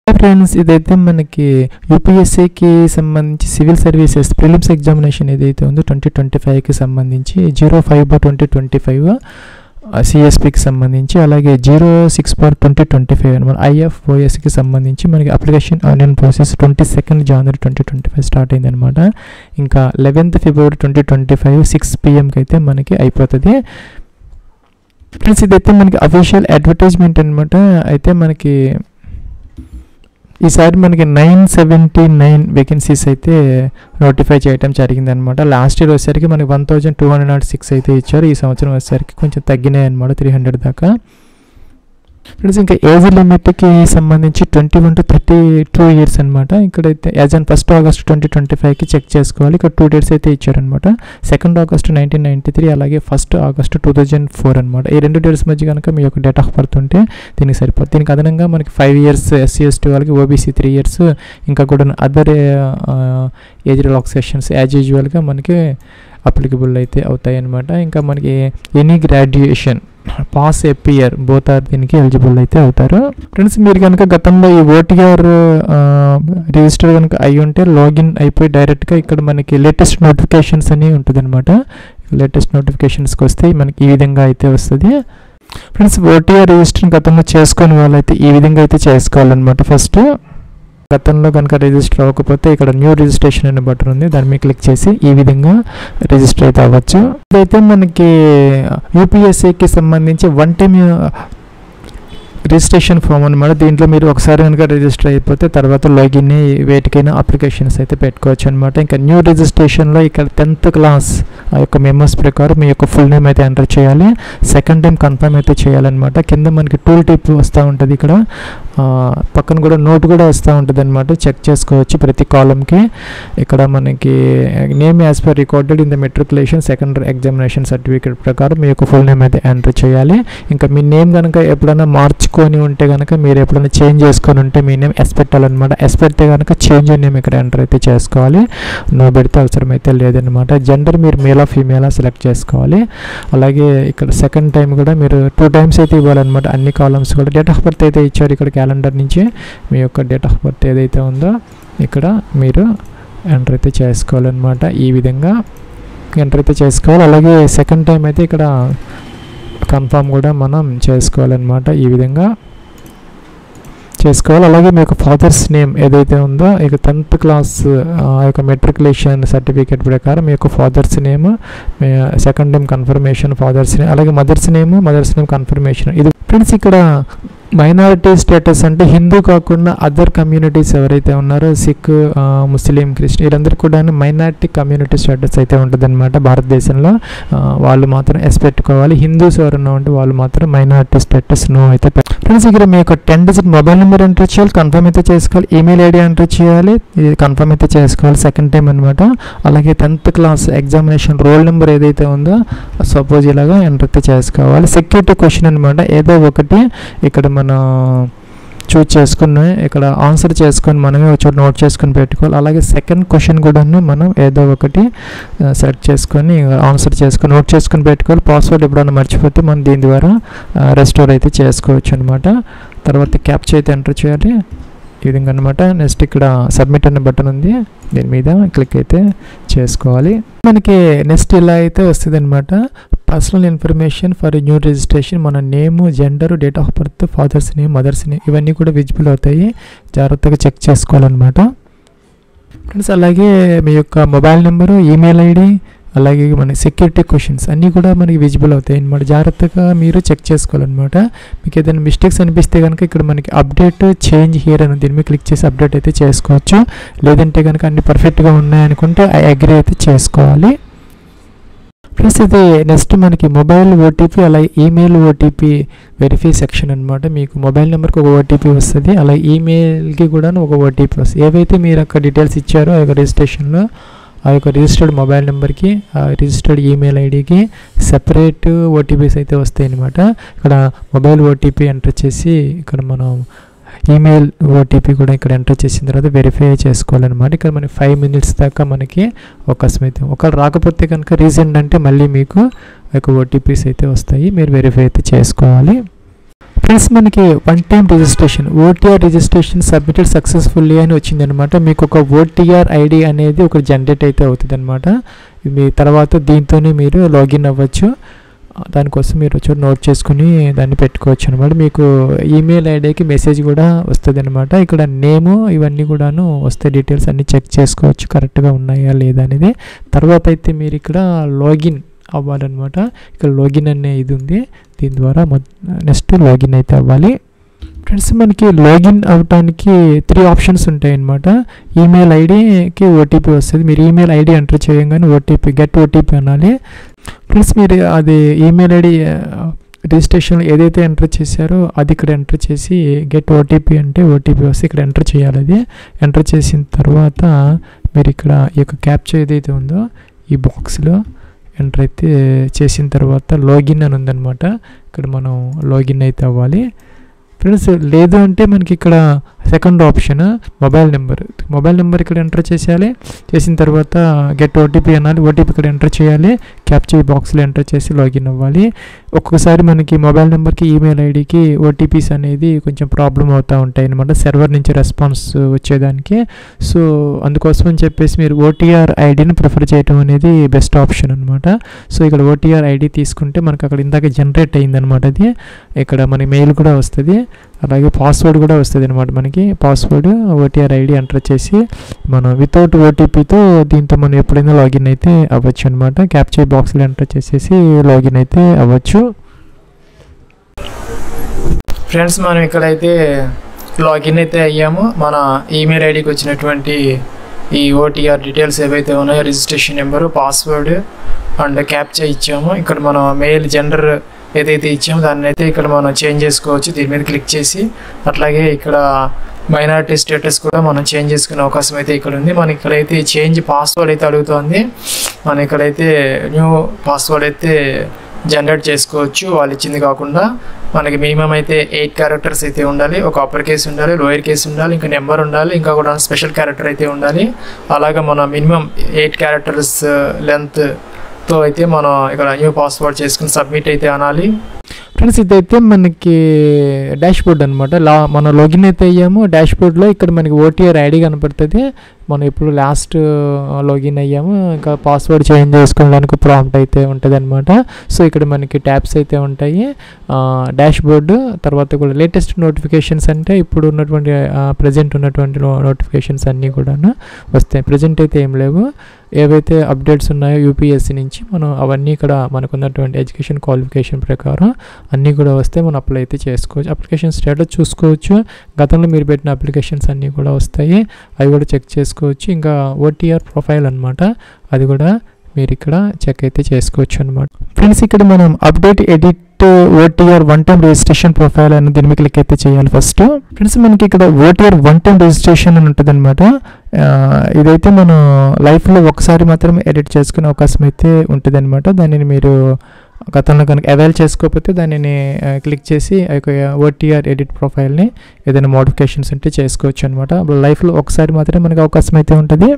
Friends, ఇదైతే మనకి యూపీఎస్సీకి సంబంధించి సివిల్ సర్వీసెస్ ప్రిలిమ్స్ ఎగ్జామినేషన్ ఏదైతే ఉందో 2025కి సంబంధించి 05/2025 సిఎస్పికి సంబంధించి, అలాగే 06/2025 అనమాట ఐఎఫ్ఓఎస్కి సంబంధించి మనకి అప్లికేషన్ ఆన్లైన్ ప్రాసెస్ 22 జనవరి 2025 స్టార్ట్ అయింది అనమాట. ఇంకా 11 ఫిబ్రవరి 2025 6 PM అయితే మనకి అయిపోతుంది. ఫ్రెండ్స్, ఇదైతే మనకి అఫీషియల్ అడ్వర్టైజ్మెంట్ అనమాట. అయితే మనకి ఈసారి మనకి 979 వేకెన్సీస్ అయితే నోటిఫై చేయడం జరిగిందనమాట. లాస్ట్ ఇయర్ వచ్చేసరికి మనకి 1206 అయితే ఇచ్చారు. ఈ సంవత్సరం వచ్చేసరికి కొంచెం తగ్గినాయి అనమాట, 300 దాకా. ఫ్రెండ్స్, ఇంకా ఏజ్ లిమిట్కి సంబంధించి 21 to 32 ఇయర్స్ అనమాట. ఇక్కడైతే యాజ్ ఆన్ 1 ఆగస్ట్ 2025కి చెక్ చేసుకోవాలి. ఇక్కడ 2 డేట్స్ అయితే ఇచ్చారనమాట. 2 ఆగస్ట్ 1993 అలాగే 1 ఆగస్ట్ 2004 అనమాట. ఈ 2 డేట్స్ మధ్య కనుక మీ యొక్క డేట్ ఆఫ్ బర్త్ ఉంటే దీనికి సరిపోతుంది. దీనికి అదనంగా మనకి 5 ఇయర్స్ SC/ST వాళ్ళకి, ఓబీసీ 3 ఇయర్స్, ఇంకా కూడా అదర్ ఏజ్ రిలాక్సేషన్స్ యాజ్ యూజువల్గా మనకి అప్లికబుల్ అయితే అవుతాయి అనమాట. ఇంకా మనకి any graduation pass appear both are దీనికి ఎలిజిబుల్ అయితే అవుతారు. ఫ్రెండ్స్, మీరు కనుక గతంలో ఈ ఓటీఆర్ రిజిస్టర్ కనుక అయి ఉంటే లాగిన్ అయిపోయి డైరెక్ట్గా ఇక్కడ మనకి లేటెస్ట్ నోటిఫికేషన్స్ అని ఉంటుంది అనమాట. లేటెస్ట్ నోటిఫికేషన్స్కి వస్తే మనకి ఈ విధంగా అయితే వస్తుంది. ఫ్రెండ్స్, ఓటీఆర్ రిజిస్టర్ గతంలో చేసుకునే వాళ్ళైతే ఈ విధంగా అయితే చేసుకోవాలన్నమాట. ఫస్ట్ గతంలో కనుక రిజిస్టర్ అవ్వకపోతే ఇక్కడ న్యూ రిజిస్ట్రేషన్ అనే బటన్ ఉంది, దాని మీద క్లిక్ చేసి ఈ విధంగా రిజిస్టర్ అయితే అవ్వచ్చు. ఇదైతే మనకి యూపీఎస్సీకి సంబంధించి 1 టైం రిజిస్ట్రేషన్ ఫామ్ అనమాట. దీంట్లో మీరు ఒకసారి కనుక రిజిస్టర్ అయిపోతే తర్వాత లాగిన్ వేటికైనా అప్లికేషన్స్ అయితే పెట్టుకోవచ్చు అనమాట. ఇంకా న్యూ రిజిస్ట్రేషన్లో ఇక్కడ 10th క్లాస్ ఆ యొక్క మెంబర్స్ ప్రకారం మీ యొక్క ఫుల్ నేమ్ అయితే ఎంటర్ చేయాలి. సెకండ్ టైం కన్ఫర్మ్ అయితే చేయాలన్నమాట. కింద మనకి టూల్ టిప్ వస్తూ ఉంటుంది, ఇక్కడ పక్కన కూడా నోట్ కూడా వస్తూ ఉంటుంది అనమాట. చెక్ చేసుకోవచ్చు ప్రతి కాలంకి. ఇక్కడ మనకి name as per recorded in the matriculation secondary examination certificate ప్రకారం మీ యొక్క ఫుల్ నేమ్ అయితే ఎంటర్ చేయాలి. ఇంకా మీ నేమ్ కనుక ఎప్పుడైనా మార్చుకొని ఉంటే కనుక, మీరు ఎప్పుడైనా చేంజ్ చేసుకొని ఉంటే మీ నేమ్ ఎస్ పెట్టాలన్నమాట. ఎస్ పెడితే కనుక చేంజ్ నేమ్ ఇక్కడ ఎంటర్ అయితే చేసుకోవాలి. నో పెడితే అవసరం అయితే లేదనమాట. జెండర్ మీరు మేలా ఫీమేలా సెలెక్ట్ చేసుకోవాలి. అలాగే ఇక్కడ సెకండ్ టైం కూడా మీరు 2 టైమ్స్ అయితే ఇవ్వాలన్నమాట. అన్ని కాలమ్స్ కూడా డేట్ ఆఫ్ బర్త్ అయితే ఇచ్చారు. ఇక్కడ క్యాలెండర్ నుంచి మీ యొక్క డేట్ ఆఫ్ బర్త్ ఏదైతే ఉందో ఇక్కడ మీరు ఎంటర్ అయితే చేసుకోవాలన్నమాట. ఈ విధంగా ఎంటర్ అయితే చేసుకోవాలి. అలాగే సెకండ్ టైం అయితే ఇక్కడ కన్ఫర్మ్ కూడా మనం చేసుకోవాలన్నమాట. ఈ విధంగా చేసుకోవాలి. అలాగే మీ యొక్క ఫాదర్స్ నేమ్ ఏదైతే ఉందో ఇక 10th క్లాస్ ఆ యొక్క మెట్రికులేషన్ సర్టిఫికేట్ ప్రకారం మీ యొక్క father's name, second time confirmation father's name, అలాగే మదర్స్ నేమ్ కన్ఫర్మేషన్. ఇది ఫ్రెండ్స్, ఇక్కడ మైనారిటీ స్టేటస్ అంటే హిందూ కాకుండా అదర్ కమ్యూనిటీస్ ఎవరైతే ఉన్నారో సిక్, ముస్లిం, క్రిస్టియన్ వీళ్ళందరూ కూడా మైనారిటీ కమ్యూనిటీ స్టేటస్ అయితే ఉంటుంది అనమాట. భారతదేశంలో వాళ్ళు మాత్రం ఎస్ పెట్టుకోవాలి. హిందూస్ ఎవరన్నా ఉంటే వాళ్ళు మాత్రం మైనారిటీ స్టేటస్ నో అయితే. ఫ్రెండ్స్, ఇక్కడ మీ యొక్క 10 డిజిట్ మొబైల్ నెంబర్ ఎంటర్ చేయాలి, కన్ఫర్మ్ అయితే చేసుకోవాలి. ఈమెయిల్ ఐడి ఎంటర్ చేయాలి, ఇది కన్ఫర్మ్ అయితే చేసుకోవాలి సెకండ్ టైం అనమాట. అలాగే 10th class examination roll number ఏదైతే ఉందో సపోజ్ ఇలాగా ఎంటర్ అయితే చేసుకోవాలి. సెక్యూరిటీ క్వశ్చన్ అనమాట. ఏదో ఒకటి ఇక్కడ మనం చూజ్ చేసుకుని ఇక్కడ ఆన్సర్ చేసుకొని మనమే ఒక చోట నోట్ చేసుకొని పెట్టుకోవాలి. అలాగే సెకండ్ క్వశ్చన్ కూడా మనం ఏదో ఒకటి సెలెక్ట్ చేసుకొని ఆన్సర్ చేసుకొని నోట్ చేసుకొని పెట్టుకోవాలి. పాస్వర్డ్ ఎప్పుడైనా మర్చిపోతే మనం దీని ద్వారా రెస్టోర్ అయితే చేసుకోవచ్చు అనమాట. తర్వాత క్యాప్చా అయితే ఎంటర్ చేయాలి ఈ విధంగా అనమాట. నెక్స్ట్ ఇక్కడ సబ్మిట్ అనే బటన్ ఉంది, దీని మీద క్లిక్ అయితే చేసుకోవాలి. మనకి నెక్స్ట్ ఇలా అయితే వస్తుంది అనమాట. Personal information for new registration, మన name, gender, date of birth, father's name, mother's name ఇవన్నీ కూడా విజిబుల్ అవుతాయి. జాగ్రత్తగా చెక్ చేసుకోవాలన్నమాట. ఫ్రెండ్స్, అలాగే మీ యొక్క మొబైల్ నెంబరు, ఈమెయిల్ ఐడి, అలాగే మన సెక్యూరిటీ క్వశ్చన్స్ అన్నీ కూడా మనకి విజిబుల్ అవుతాయి అన్నమాట. జాగ్రత్తగా మీరు చెక్ చేసుకోవాలన్నమాట. మీకు ఏదైనా మిస్టేక్స్ అనిపిస్తే కనుక ఇక్కడ మనకి అప్డేట్ చేంజ్ హియర్ అని దీని మీద క్లిక్ చేసి అప్డేట్ అయితే చేసుకోవచ్చు. లేదంటే కనుక అన్ని పర్ఫెక్ట్గా ఉన్నాయనుకుంటే అగ్రీ అయితే చేసుకోవాలి. ప్లస్ ఇది నెక్స్ట్ మనకి మొబైల్ ఓటీపీ, అలాగే ఈమెయిల్ ఓటీపీ వెరిఫై సెక్షన్ అనమాట. మీకు మొబైల్ నెంబర్కి ఒక ఓటీపీ వస్తుంది, అలాగే ఈమెయిల్కి కూడా ఒక ఓటీపీ వస్తుంది. ఏవైతే మీరు అక్కడ డీటెయిల్స్ ఇచ్చారో ఆ యొక్క రిజిస్ట్రేషన్లో ఆ యొక్క రిజిస్టర్డ్ మొబైల్ నెంబర్కి, రిజిస్టర్డ్ ఈమెయిల్ ఐడికి సెపరేట్ ఓటీపీస్ అయితే వస్తాయి అన్నమాట. ఇక్కడ మొబైల్ ఓటీపీ ఎంటర్ చేసి ఇక్కడ మనం ఈమెయిల్ ఓటీపీ కూడా ఇక్కడ ఎంటర్ చేసిన తర్వాత వెరిఫై చేసుకోవాలన్నమాట. ఇక్కడ మనకి 5 minutes దాకా మనకి అవకాశం అయితే. ఒకవేళ రాకపోతే కనుక రీజన్ అంటే మళ్ళీ మీకు ఒక ఓటీపీస్ అయితే వస్తాయి, మీరు వెరిఫై అయితే చేసుకోవాలి. ఫ్రెండ్స్ మనకి one time registration OTR registration submitted successfully అని వచ్చిందనమాట. మీకు ఒక ఓటీఆర్ ఐడి అనేది ఒక జనరేట్ అయితే అవుతుంది అనమాట. మీ తర్వాత దీంతోనే మీరు లాగిన్ అవ్వచ్చు. దానికోసం మీరు వచ్చి నోట్ చేసుకుని దాన్ని పెట్టుకోవచ్చు అనమాట. మీకు ఈమెయిల్ ఐడికి మెసేజ్ కూడా వస్తుంది అనమాట. ఇక్కడ నేము ఇవన్నీ కూడాను వస్తే డీటెయిల్స్ అన్నీ చెక్ చేసుకోవచ్చు కరెక్ట్గా ఉన్నాయా లేదా అనేది. తర్వాత అయితే మీరు ఇక్కడ లాగిన్ అవ్వాలన్నమాట. ఇక్కడ లాగిన్ అనే ఇది ఉంది, దీని ద్వారా నెక్స్ట్ లాగిన్ అయితే అవ్వాలి. ఫ్రెండ్స్ మనకి లాగిన్ అవ్వడానికి 3 ఆప్షన్స్ ఉంటాయి అన్నమాట. ఈమెయిల్ ఐడికి ఓటీపీ వస్తుంది. మీరు ఈమెయిల్ ఐడి ఎంటర్ చేయగానే ఓటీపీ గెట్ ఓటీపీ అనాలి. ఫ్రెండ్స్ మీరు అది ఈమెయిల్ ఐడి రిజిస్ట్రేషన్ ఏదైతే ఎంటర్ చేశారో అది ఇక్కడ ఎంటర్ చేసి గెట్ ఓటీపీ అంటే ఓటీపీ వస్తే ఇక్కడ ఎంటర్ చేయాలి. అది ఎంటర్ చేసిన తర్వాత మీరు ఇక్కడ ఈ యొక్క క్యాప్చర్ ఏదైతే ఉందో ఈ బాక్స్లో ఎంటర్ అయితే చేసిన తర్వాత లాగిన్ అని ఉందన్నమాట. ఇక్కడ మనం లాగిన్ అయితే అవ్వాలి. ఫ్రెండ్స్ లేదు అంటే మనకి ఇక్కడ సెకండ్ ఆప్షన్ మొబైల్ నెంబర్ ఇక్కడ ఎంటర్ చేసేయాలి. చేసిన తర్వాత గెట్ ఓటీపీ అనాలి. ఓటీపీ ఇక్కడ ఎంటర్ చేయాలి. క్యాప్చర్ బాక్స్లో ఎంటర్ చేసి లాగిన్ అవ్వాలి. ఒక్కొక్కసారి మనకి మొబైల్ నెంబర్కి ఈమెయిల్ ఐడికి ఓటీపీస్ అనేది కొంచెం ప్రాబ్లం అవుతూ ఉంటాయి అన్నమాట, సర్వర్ నుంచి రెస్పాన్స్ వచ్చేదానికి. సో అందుకోసం అని చెప్పేసి మీరు ఓటీఆర్ ఐడిని ప్రిఫర్ చేయడం అనేది బెస్ట్ ఆప్షన్ అనమాట. సో ఇక్కడ ఓటీఆర్ ఐడి తీసుకుంటే మనకు అక్కడ ఇందాక జనరేట్ అయిందనమాట. అది ఇక్కడ మనకి మెయిల్ కూడా వస్తుంది, అలాగే పాస్వర్డ్ కూడా వస్తుంది అనమాట. మనకి పాస్వర్డ్ ఓటీఆర్ ఐడి ఎంటర్ చేసి మనం వితౌట్ ఓటీపీతో దీంతో మనం ఎప్పుడైనా లాగిన్ అయితే అవ్వచ్చు అనమాట. క్యాప్చర్ బాక్స్లో ఎంటర్ చేసేసి లాగిన్ అయితే అవ్వచ్చు. ఫ్రెండ్స్ మనం ఇక్కడైతే లాగిన్ అయితే అయ్యాము. మన ఈమెయిల్ ఐడికి వచ్చినటువంటి ఈ ఓటీఆర్ డీటెయిల్స్ ఏవైతే ఉన్నాయో registration number, password and capture ఇచ్చాము. ఇక్కడ మనం మెయిల్ జెండర్ ఏదైతే ఇచ్చామో దాన్ని అయితే ఇక్కడ మనం చేంజ్ చేసుకోవచ్చు. దీని మీద క్లిక్ చేసి అట్లాగే ఇక్కడ మైనారిటీ స్టేటస్ కూడా మనం చేంజ్ చేసుకునే అవకాశం అయితే ఇక్కడ ఉంది. మన ఇక్కడైతే చేంజ్ పాస్వర్డ్ అయితే అడుగుతుంది. మన ఇక్కడైతే న్యూ పాస్వర్డ్ అయితే జనరేట్ చేసుకోవచ్చు వాళ్ళు ఇచ్చింది కాకుండా. మనకి మినిమం అయితే 8 క్యారెక్టర్స్ అయితే ఉండాలి. ఒక అప్పర్ కేస్ ఉండాలి, లోయర్ కేస్ ఉండాలి, ఇంకా నెంబర్ ఉండాలి, ఇంకా కూడా స్పెషల్ క్యారెక్టర్ అయితే ఉండాలి. అలాగా మనం మినిమం 8 క్యారెక్టర్స్ లెంత్తో అయితే మనం ఇక్కడ న్యూ పాస్వర్డ్ చేసుకుని సబ్మిట్ అయితే అనాలి. ఫ్రెండ్స్ ఇదైతే మనకి డాష్ బోర్డ్ అనమాట. మనం లాగిన్ అయితే అయ్యాము. డాష్ బోర్డ్లో ఇక్కడ మనకి ఓటీఆర్ ఐడి కనపడుతుంది. మనం ఇప్పుడు లాస్ట్ లాగిన్ అయ్యాము. ఇంకా పాస్వర్డ్ చేంజ్ చేసుకోవడానికి ప్రాంప్ట్ అయితే ఉంటుంది అనమాట. సో ఇక్కడ మనకి ట్యాబ్స్ అయితే ఉంటాయి. డాష్ బోర్డు తర్వాత కూడా లేటెస్ట్ నోటిఫికేషన్స్ అంటే ఇప్పుడు ఉన్నటువంటి ప్రజెంట్ ఉన్నటువంటి నోటిఫికేషన్స్ అన్నీ కూడా వస్తాయి. ప్రజెంట్ అయితే ఏం లేవు. ఏవైతే అప్డేట్స్ ఉన్నాయో యూపీఎస్సీ నుంచి మనం అవన్నీ ఇక్కడ మనకున్నటువంటి ఎడ్యుకేషన్ క్వాలిఫికేషన్ ప్రకారం అన్నీ కూడా వస్తే మనం అప్లై అయితే చేసుకోవచ్చు. అప్లికేషన్ స్టేటస్ చూసుకోవచ్చు. గతంలో మీరు పెట్టిన అప్లికేషన్స్ అన్నీ కూడా వస్తాయి, అవి కూడా చెక్ చేసుకోవచ్చు. ఇంకా ఓటీఆర్ ప్రొఫైల్ అనమాట, అది కూడా మీరు ఇక్కడ చెక్ అయితే చేసుకోవచ్చు అనమాట. ఫ్రెండ్స్ ఇక్కడ మనం update edit OTR one time registration profile అని దీని మీద క్లిక్ అయితే చేయాలి ఫస్ట్. ఫ్రెండ్స్ మనకి ఇక్కడ ఓటీఆర్ వన్ టైం రిజిస్ట్రేషన్ అని ఉంటుంది అనమాట. ఇదైతే మనం లైఫ్లో ఒకసారి మాత్రమే ఎడిట్ చేసుకునే అవకాశం అయితే ఉంటుంది అనమాట. దానిని మీరు గతంలో కనుక అవైల్ చేసుకోకపోతే దానిని క్లిక్ చేసి ఆ యొక్క ఓటీఆర్ ఎడిట్ ప్రొఫైల్ని ఏదైనా మోడిఫికేషన్స్ ఉంటే చేసుకోవచ్చు అనమాట. లైఫ్లో ఒకసారి మాత్రమే మనకి అవకాశం అయితే ఉంటుంది.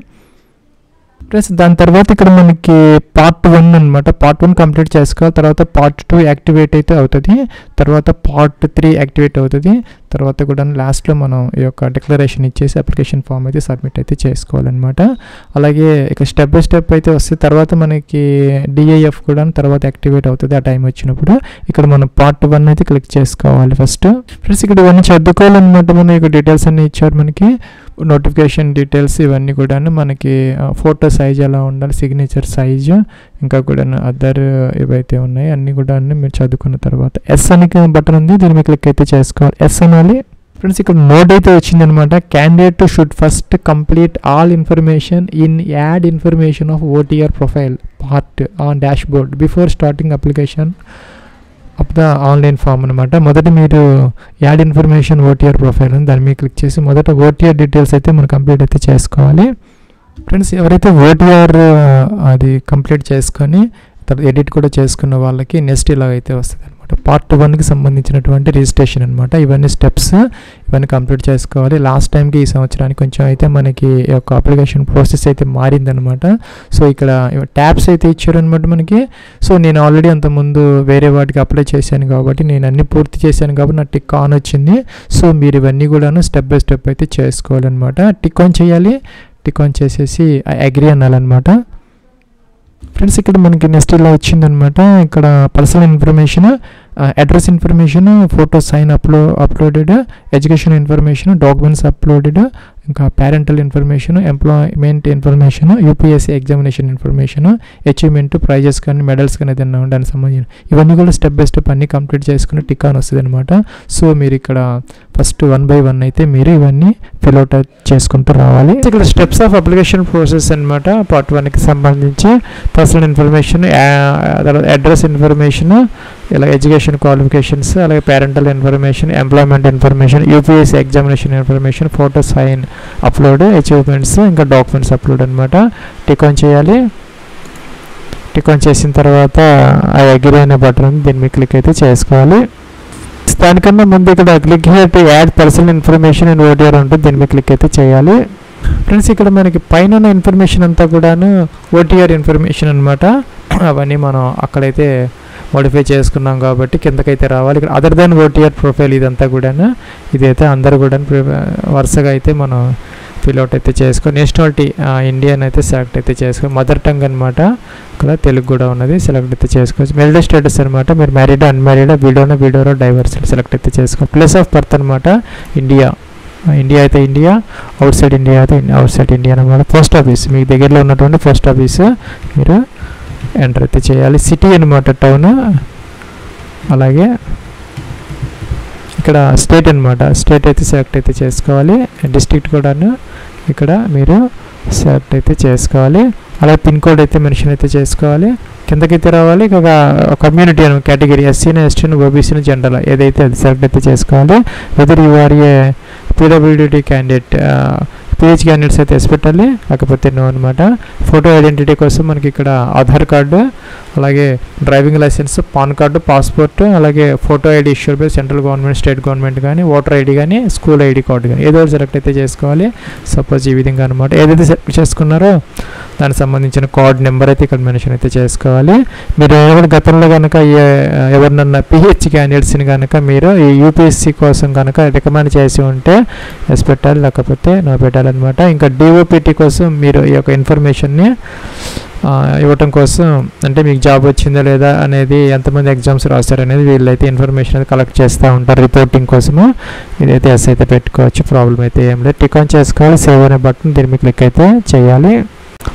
ప్లస్ దాని తర్వాత ఇక్కడ మనకి పార్ట్ 1 అనమాట. పార్ట్ 1 కంప్లీట్ చేసుకోవాలి. తర్వాత పార్ట్ 2 యాక్టివేట్ అయితే అవుతుంది. తర్వాత పార్ట్ 3 యాక్టివేట్ అవుతుంది. తర్వాత కూడా లాస్ట్లో మనం ఈ యొక్క డిక్లరేషన్ ఇచ్చేసి అప్లికేషన్ ఫామ్ అయితే సబ్మిట్ అయితే చేసుకోవాలన్నమాట. అలాగే ఇక స్టెప్ బై స్టెప్ అయితే వస్తే తర్వాత మనకి డిఐఎఫ్ కూడా తర్వాత యాక్టివేట్ అవుతుంది. ఆ టైం వచ్చినప్పుడు ఇక్కడ మనం పార్ట్ 1 అయితే క్లిక్ చేసుకోవాలి ఫస్ట్. ఫ్రెండ్స్ ఇక్కడ ఇవన్నీ చదువుకోవాలన్నమాట. మనం ఇక డీటెయిల్స్ అన్నీ ఇచ్చారు మనకి, నోటిఫికేషన్ డీటెయిల్స్ ఇవన్నీ కూడా మనకి ఫోటో సైజ్ ఎలా ఉండాలి, సిగ్నేచర్ సైజు, ఇంకా కూడా అదర్ ఏవైతే ఉన్నాయి అన్నీ కూడా మీరు చదువుకున్న తర్వాత ఎస్ అని బటన్ ఉంది, దీని మీద క్లిక్ అయితే చేసుకోవాలి. ఎస్ అనాలి. ఫ్రెండ్స్ ఇక్కడ నోట్ అయితే వచ్చిందనమాట. Candidate should first complete all information in add information of OTR profile part on dashboard before starting application up the online form అనమాట. మొదట మీరు యాడ్ ఇన్ఫర్మేషన్ ఓటీఆర్ ప్రొఫైల్ అని దాని మీద క్లిక్ చేసి మొదట ఓటీఆర్ డీటెయిల్స్ అయితే మనం కంప్లీట్ అయితే చేసుకోవాలి. ఫ్రెండ్స్ ఎవరైతే ఓటీఆర్ అది కంప్లీట్ చేసుకొని ఎడిట్ కూడా చేసుకున్న వాళ్ళకి నెక్స్ట్ ఇలాగైతే వస్తుంది అనమాట. పార్ట్ 1కి సంబంధించినటువంటి రిజిస్ట్రేషన్ అనమాట. ఇవన్నీ స్టెప్స్ ఇవన్నీ కంప్లీట్ చేసుకోవాలి. లాస్ట్ టైంకి ఈ సంవత్సరానికి కొంచెం అయితే మనకి ఈ యొక్క అప్లికేషన్ ప్రాసెస్ అయితే మారిందనమాట. సో ఇక్కడ ట్యాబ్స్ అయితే ఇచ్చారనమాట మనకి. సో నేను ఆల్రెడీ అంతకుముందు వేరే వాటికి అప్లై చేశాను కాబట్టి నేను అన్ని పూర్తి చేశాను కాబట్టి నాకు టిక్ ఆన్ వచ్చింది. సో మీరు ఇవన్నీ కూడాను స్టెప్ బై స్టెప్ అయితే చేసుకోవాలన్నమాట. టిక్ ఆన్ చేయాలి. టిక్ ఆన్ చేసేసి అగ్రీ అనాలన్నమాట. ఫ్రెండ్స్ ఇక్కడ మనకి నెక్స్ట్ ఇలా వచ్చిందనమాట. ఇక్కడ personal information, address information, photo sign uploaded, education information, documents uploaded, ఇంకా parental information, employment information, UPSC examination information, achievement, prizes కానీ మెడల్స్ కానీ ఏదైనా దానికి సంబంధించిన ఇవన్నీ కూడా స్టెప్ బై స్టెప్ అన్నీ కంప్లీట్ చేసుకుని టిక్ ఆన్ వస్తుంది అనమాట. సో మీరు ఇక్కడ ఫస్ట్ 1 by 1 అయితే మీరు ఇవన్నీ ఫిల్అవుట్ చేసుకుంటూ రావాలి. ఇక్కడ స్టెప్స్ ఆఫ్ అప్లికేషన్ ప్రాసెస్ అనమాట. పార్ట్ 1కి సంబంధించి పర్సనల్ ఇన్ఫర్మేషన్, అడ్రస్ ఇన్ఫర్మేషన్, ఇలా ఎడ్యుకేషన్ క్వాలిఫికేషన్స్, అలాగే parental information, employment information, UPSC examination information, photo sign upload, achievements, ఇంకా డాక్యుమెంట్స్ అప్లోడ్ అనమాట. టిక్ ఆన్ చేయాలి. టిక్ ఆన్ చేసిన తర్వాత ఆ అగ్రీ అనే బటన్ దీని మీద క్లిక్ అయితే చేసుకోవాలి. దానికన్నా ముందు ఇక్కడ click to add personal information and OTR ఉంటుంది. దీని మీద క్లిక్ అయితే చేయాలి. ఫ్రెండ్స్ ఇక్కడ మనకి పైన ఉన్న ఇన్ఫర్మేషన్ అంతా కూడాను ఓటీఆర్ ఇన్ఫర్మేషన్ అనమాట. అవన్నీ మనం అక్కడైతే మోడిఫై చేసుకున్నాం కాబట్టి కిందకైతే రావాలి. ఇక్కడ అదర్ దాన్ ఓటీఆర్ ప్రొఫైల్ ఇదంతా కూడాను ఇదైతే అందరు కూడా వరుసగా అయితే మనం ఫిల్అవుట్ అయితే చేసుకో. నేషనాలిటీ ఇండియన్ అయితే సెలెక్ట్ అయితే చేసుకో. మదర్ టంగ్ అనమాట. ఇక్కడ తెలుగు కూడా ఉన్నది సెలెక్ట్ అయితే చేసుకోవచ్చు. మెరిటల్ స్టేటస్ అనమాట. మీరు మ్యారీడ్, అన్మ్యారీడ్, విడోరో, డైవర్స్ సెలెక్ట్ అయితే చేసుకో. ప్లేస్ ఆఫ్ బర్త్ అనమాట. ఇండియా అయితే ఇండియా, అవుట్ సైడ్ ఇండియా అయితే అవుట్ సైడ్ ఇండియా అనమాట. పోస్ట్ ఆఫీస్ మీకు దగ్గరలో ఉన్నటువంటి పోస్ట్ ఆఫీస్ మీరు ఎంటర్ అయితే చేయాలి. సిటీ అనమాట, టౌన్. అలాగే ఇక్కడ స్టేట్ అనమాట. స్టేట్ అయితే సెలెక్ట్ అయితే చేసుకోవాలి. డిస్ట్రిక్ట్ కూడాను ఇక్కడ మీరు సెలెక్ట్ అయితే చేసుకోవాలి. అలాగే పిన్ కోడ్ అయితే మెన్షన్ అయితే చేసుకోవాలి. కిందకైతే రావాలి. ఇక కమ్యూనిటీ అని కేటగిరీ ఎస్సీని, ఎస్టీని, ఓబీసీని, జనరల్ ఏదైతే అది సెలెక్ట్ అయితే చేసుకోవాలి. Whether you are a PWD candidate, PH candidates అయితే వేసి పెట్టాలి, లేకపోతే నో అనమాట. ఫోటో ఐడెంటిటీ కోసం మనకి ఇక్కడ ఆధార్ కార్డు, అలాగే driving licence, PAN card, passport, అలాగే photo ID issued by central government, state government కానీ, ఓటర్ ఐడి కానీ, స్కూల్ ఐడి కార్డు కానీ ఏదో సెలెక్ట్ అయితే చేసుకోవాలి. సపోజ్ ఈ విధంగా అనమాట. ఏదైతే సెలెక్ట్ చేసుకున్నారో దానికి సంబంధించిన కార్డ్ నెంబర్ అయితే ఇక్కడ మెన్షన్ అయితే చేసుకోవాలి. మీరు ఎవరు గతంలో కనుక ఎవరినన్నా పిహెచ్ క్యాండిడేట్స్ని కనుక మీరు ఈ యూపీఎస్సీ కోసం కనుక రికమెండ్ చేసి ఉంటే ఎస్ పెట్టాలి, లేకపోతే నో పెట్టాలన్నమాట. ఇంకా డిఓపిటి కోసం మీరు ఈ యొక్క ఇన్ఫర్మేషన్ని ఇవ్వటం కోసం, అంటే మీకు జాబ్ వచ్చిందా లేదా అనేది, ఎంతమంది ఎగ్జామ్స్ రాస్తారు అనేది వీళ్ళైతే ఇన్ఫర్మేషన్ అయితే కలెక్ట్ చేస్తూ ఉంటారు రిపోర్టింగ్ కోసము. ఇదైతే ఎస్ అయితే పెట్టుకోవచ్చు, ప్రాబ్లం అయితే ఏం లేదు. టిక్ ఆన్ చేసుకోవాలి. సేవ్ అనే బటన్ దీని మీద క్లిక్ అయితే చేయాలి.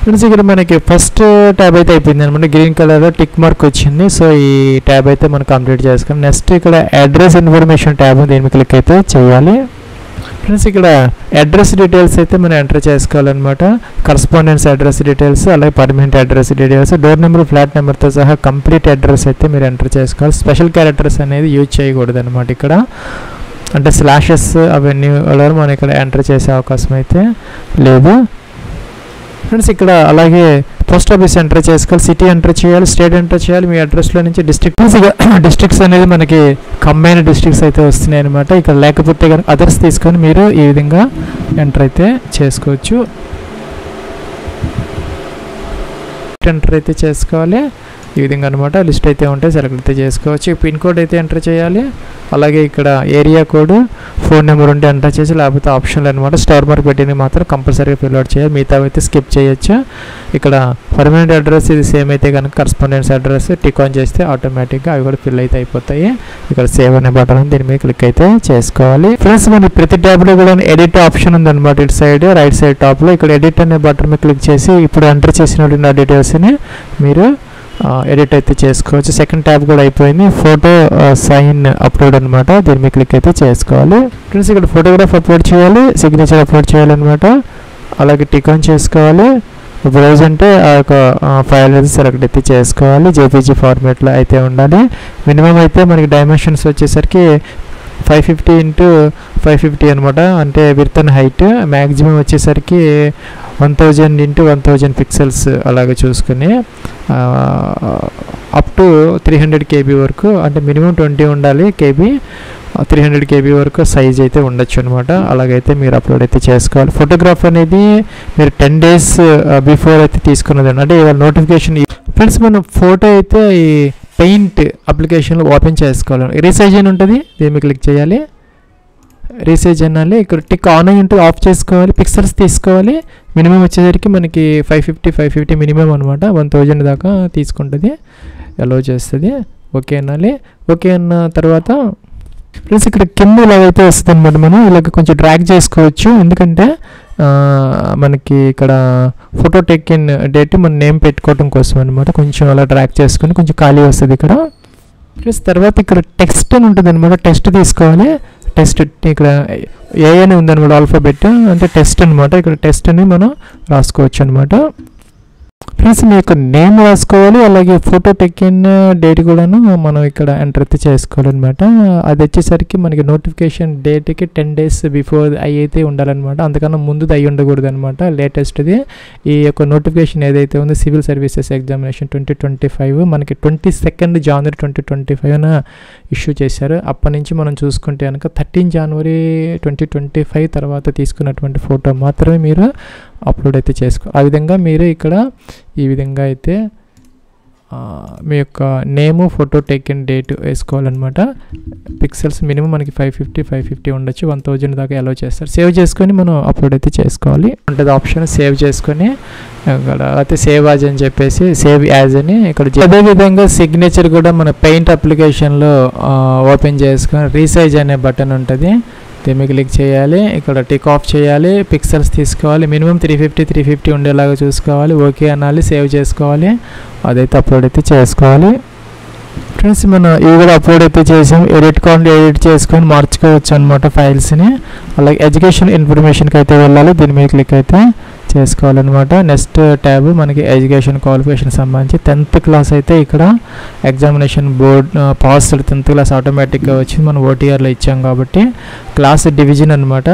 ఫ్రెండ్స్ ఇక్కడ మనకి ఫస్ట్ ట్యాబ్ అయితే అయిపోయింది అనమాట. గ్రీన్ కలర్లో టిక్ మార్క్ వచ్చింది. సో ఈ ట్యాబ్ అయితే మనం కంప్లీట్ చేసుకోవాలి. నెక్స్ట్ ఇక్కడ అడ్రస్ ఇన్ఫర్మేషన్ ట్యాబ్ దీని మీద క్లిక్ అయితే చేయాలి. ఫ్రెండ్స్ ఇక్కడ అడ్రస్ డీటెయిల్స్ అయితే మనం ఎంటర్ చేసుకోవాలన్నమాట. కరస్పాండెన్స్ అడ్రస్ డీటెయిల్స్, అలాగే permanent address details, door number, flat నెంబర్తో సహా కంప్లీట్ అడ్రస్ అయితే మీరు ఎంటర్ చేసుకోవాలి. స్పెషల్ క్యారెక్టర్స్ అనేది యూజ్ చేయకూడదు అనమాట. ఇక్కడ అంటే స్లాషెస్ అవన్నీ మనం ఇక్కడ ఎంటర్ చేసే అవకాశం అయితే లేదు. ఫ్రెండ్స్ ఇక్కడ అలాగే పోస్ట్ ఆఫీస్ ఎంటర్ చేసుకోవాలి, సిటీ ఎంటర్ చేయాలి, స్టేట్ ఎంటర్ చేయాలి, మీ అడ్రస్లో నుంచి డిస్ట్రిక్ట్స్ అనేది మనకి కంబైన్ డిస్ట్రిక్ట్స్ అయితే వస్తున్నాయి అనమాట. ఇక్కడ లేకపోతే కనుక అదర్స్ తీసుకొని మీరు ఈ విధంగా ఎంటర్ అయితే చేసుకోవచ్చు. ఎంటర్ అయితే చేసుకోవాలి ఈ విధంగా అనమాట. లిస్ట్ అయితే ఉంటే సెలెక్ట్ అయితే చేసుకోవచ్చు. పిన్ కోడ్ అయితే ఎంటర్ చేయాలి. అలాగే ఇక్కడ ఏరియా కోడ్, ఫోన్ నెంబర్ ఉంటే ఎంటర్ చేసి, లేకపోతే ఆప్షన్లు అనమాట. స్టార్ మార్క్ పెట్టినవి మాత్రం కంపల్సరీగా ఫిల్అవుట్ చేయాలి, మిగతా అయితే స్కిప్ చేయొచ్చు. ఇక్కడ పర్మనెంట్ అడ్రస్ ఇది సేమ్ అయితే కనుక కరస్పాండెన్స్ అడ్రస్ టిక్ ఆన్ చేస్తే ఆటోమేటిక్గా అవి కూడా ఫిల్ అయితే అయిపోతాయి. ఇక్కడ సేవ్ అనే బటన్ దీని మీద క్లిక్ అయితే చేసుకోవాలి. ఫ్రెండ్స్ మనకి ప్రతి ట్యాబ్లో కూడా ఎడిట్ ఆప్షన్ ఉందన్నమాట. ఇటు సైడ్ రైట్ సైడ్ టాప్లో ఇక్కడ ఎడిట్ అనే బటన్ మీద క్లిక్ చేసి ఇప్పుడు ఎంటర్ చేసిన డీటెయిల్స్ని మీరు ఎడిట్ అయితే చేసుకోవచ్చు. సెకండ్ ట్యాబ్ కూడా అయిపోయింది. ఫోటో సైన్ అప్లోడ్ అనమాట. దీని మీద క్లిక్ అయితే చేసుకోవాలి. ఫ్రెండ్స్ ఇక్కడ ఫోటోగ్రాఫ్ అప్లోడ్ చేయాలి, సిగ్నేచర్ అప్లోడ్ చేయాలన్నమాట. అలాగే టిక్ ఆన్ చేసుకోవాలి. బ్రౌజ్ అంటే ఆ యొక్క ఫైల్ అయితే సెలెక్ట్ అయితే చేసుకోవాలి. జేపీజీ ఫార్మేట్లో అయితే ఉండాలి. మినిమం అయితే మనకి డైమెన్షన్స్ వచ్చేసరికి 550 x 550 అనమాట. అంటే విడ్త్ అండ్ హైట్ మ్యాక్సిమం వచ్చేసరికి 1000 × 1000 పిక్సెల్స్ అలాగే చూసుకుని అప్ టు 300 KB వరకు, అంటే మినిమం 20 ఉండాలి KB, 300 KB వరకు సైజ్ అయితే ఉండొచ్చు అనమాట. అలాగైతే మీరు అప్లోడ్ అయితే చేసుకోవాలి. ఫోటోగ్రాఫ్ అనేది మీరు 10 days బిఫోర్ అయితే తీసుకున్నదండి. అంటే ఇవాళ నోటిఫికేషన్ ఫ్రెండ్స్, మనం ఫోటో అయితే ఈ పెయింట్ అప్లికేషన్లో ఓపెన్ చేసుకోవాలి. రీసైజ్ అని ఉంటుంది, దీన్ని క్లిక్ చేయాలి. రీసైజ్ అనాలి. ఇక్కడ టిక్ ఆన్ అయ్యి ఉంటుంది, ఆఫ్ చేసుకోవాలి. పిక్సెల్స్ తీసుకోవాలి. మినిమం వచ్చేసరికి మనకి 550 మినిమం అనమాట. 1000 దాకా తీసుకుంటుంది, అలో చేస్తుంది. ఓకే అనాలి. ఓకే అన్న తర్వాత ఫ్రెండ్స్ ఇక్కడ కింద ఇలాగైతే వస్తుంది అనమాట. మనం ఇలాగ కొంచెం డ్రాగ్ చేసుకోవచ్చు, ఎందుకంటే మనకి ఇక్కడ ఫోటో టేకిన్ డేట్ మన నేమ్ పెట్టుకోవడం కోసం అనమాట. కొంచెం అలా డ్రాగ్ చేసుకుని కొంచెం ఖాళీ వస్తుంది ఇక్కడ. ప్లస్ తర్వాత ఇక్కడ టెక్స్ట్ అని ఉంటుంది అనమాట. టెక్స్ట్ తీసుకోవాలి. టెస్ట్ ఇక్కడ ఏ అని ఉందన్నమాట, ఆల్ఫాబెట్ అంటే టెస్ట్ అనమాట. ఇక్కడ టెస్ట్ అని మనం రాసుకోవచ్చు అనమాట. ఫ్రెండ్స్ మీ యొక్క నేమ్ రాసుకోవాలి, అలాగే ఫోటో టెకిన్ డేట్ కూడాను మనం ఇక్కడ ఎంటర్ అయితే చేసుకోవాలన్నమాట. అది వచ్చేసరికి మనకి నోటిఫికేషన్ డేట్కి 10 days బిఫోర్ అయితే ఉండాలన్నమాట. అందుకన్నా ముందుది అయ్యి ఉండకూడదు అనమాట. లేటెస్ట్ది ఈ యొక్క నోటిఫికేషన్ ఏదైతే ఉందో సివిల్ సర్వీసెస్ ఎగ్జామినేషన్ 2025 మనకి 22 January 2025న ఇష్యూ చేశారు. అప్పటి నుంచి మనం చూసుకుంటే కనుక 13 January 2025 తర్వాత తీసుకున్నటువంటి ఫోటో మాత్రమే మీరు అప్లోడ్ అయితే ఆ విధంగా మీరు ఇక్కడ ఈ విధంగా అయితే మీ యొక్క నేము, ఫోటో టేకిన్ డేట్ వేసుకోవాలన్నమాట. పిక్సెల్స్ మినిమం మనకి 550 ఉండొచ్చు, 1000 దాకా అలౌ చేస్తారు. సేవ్ చేసుకొని మనం అప్లోడ్ అయితే చేసుకోవాలి. ఉంటుంది ఆప్షన్ సేవ్ చేసుకొని ఇక్కడ అయితే సేవ్ యాజ్ అని చెప్పేసి సేవ్ యాజ్ అని ఇక్కడ. అదేవిధంగా సిగ్నేచర్ కూడా మన పెయింట్ అప్లికేషన్లో ఓపెన్ చేసుకొని రీసైజ్ అనే బటన్ ఉంటుంది, దీన్ని క్లిక్ చేయాలి. ఇక్కడ టిక్ ఆఫ్ చేయాలి. పిక్సెల్స్ తీసుకోవాలి. మినిమం 350 ఉండేలాగా చూసుకోవాలి. ఓకే అనాలి. సేవ్ చేసుకోవాలి. అదైతే అప్లోడ్ అయితే చేసుకోవాలి. ఫ్రెండ్స్ మనం ఇవి కూడా అప్లోడ్ అయితే చేసాం. ఎడిట్ చేసుకొని మార్చుకోవచ్చు అనమాట ఫైల్స్ని. అలాగే ఎడ్యుకేషన్ ఇన్ఫర్మేషన్కి అయితే వెళ్ళాలి. దీని మీద క్లిక్ అయితే చేసుకోవాలన్నమాట. నెక్స్ట్ ట్యాబ్ మనకి ఎడ్యుకేషన్ క్వాలిఫికేషన్ సంబంధించి 10th క్లాస్ అయితే ఇక్కడ examination board passed 10th class ఆటోమేటిక్గా వచ్చింది. మనం ఓటీఆర్లో ఇచ్చాం కాబట్టి క్లాస్ డివిజన్ అనమాట.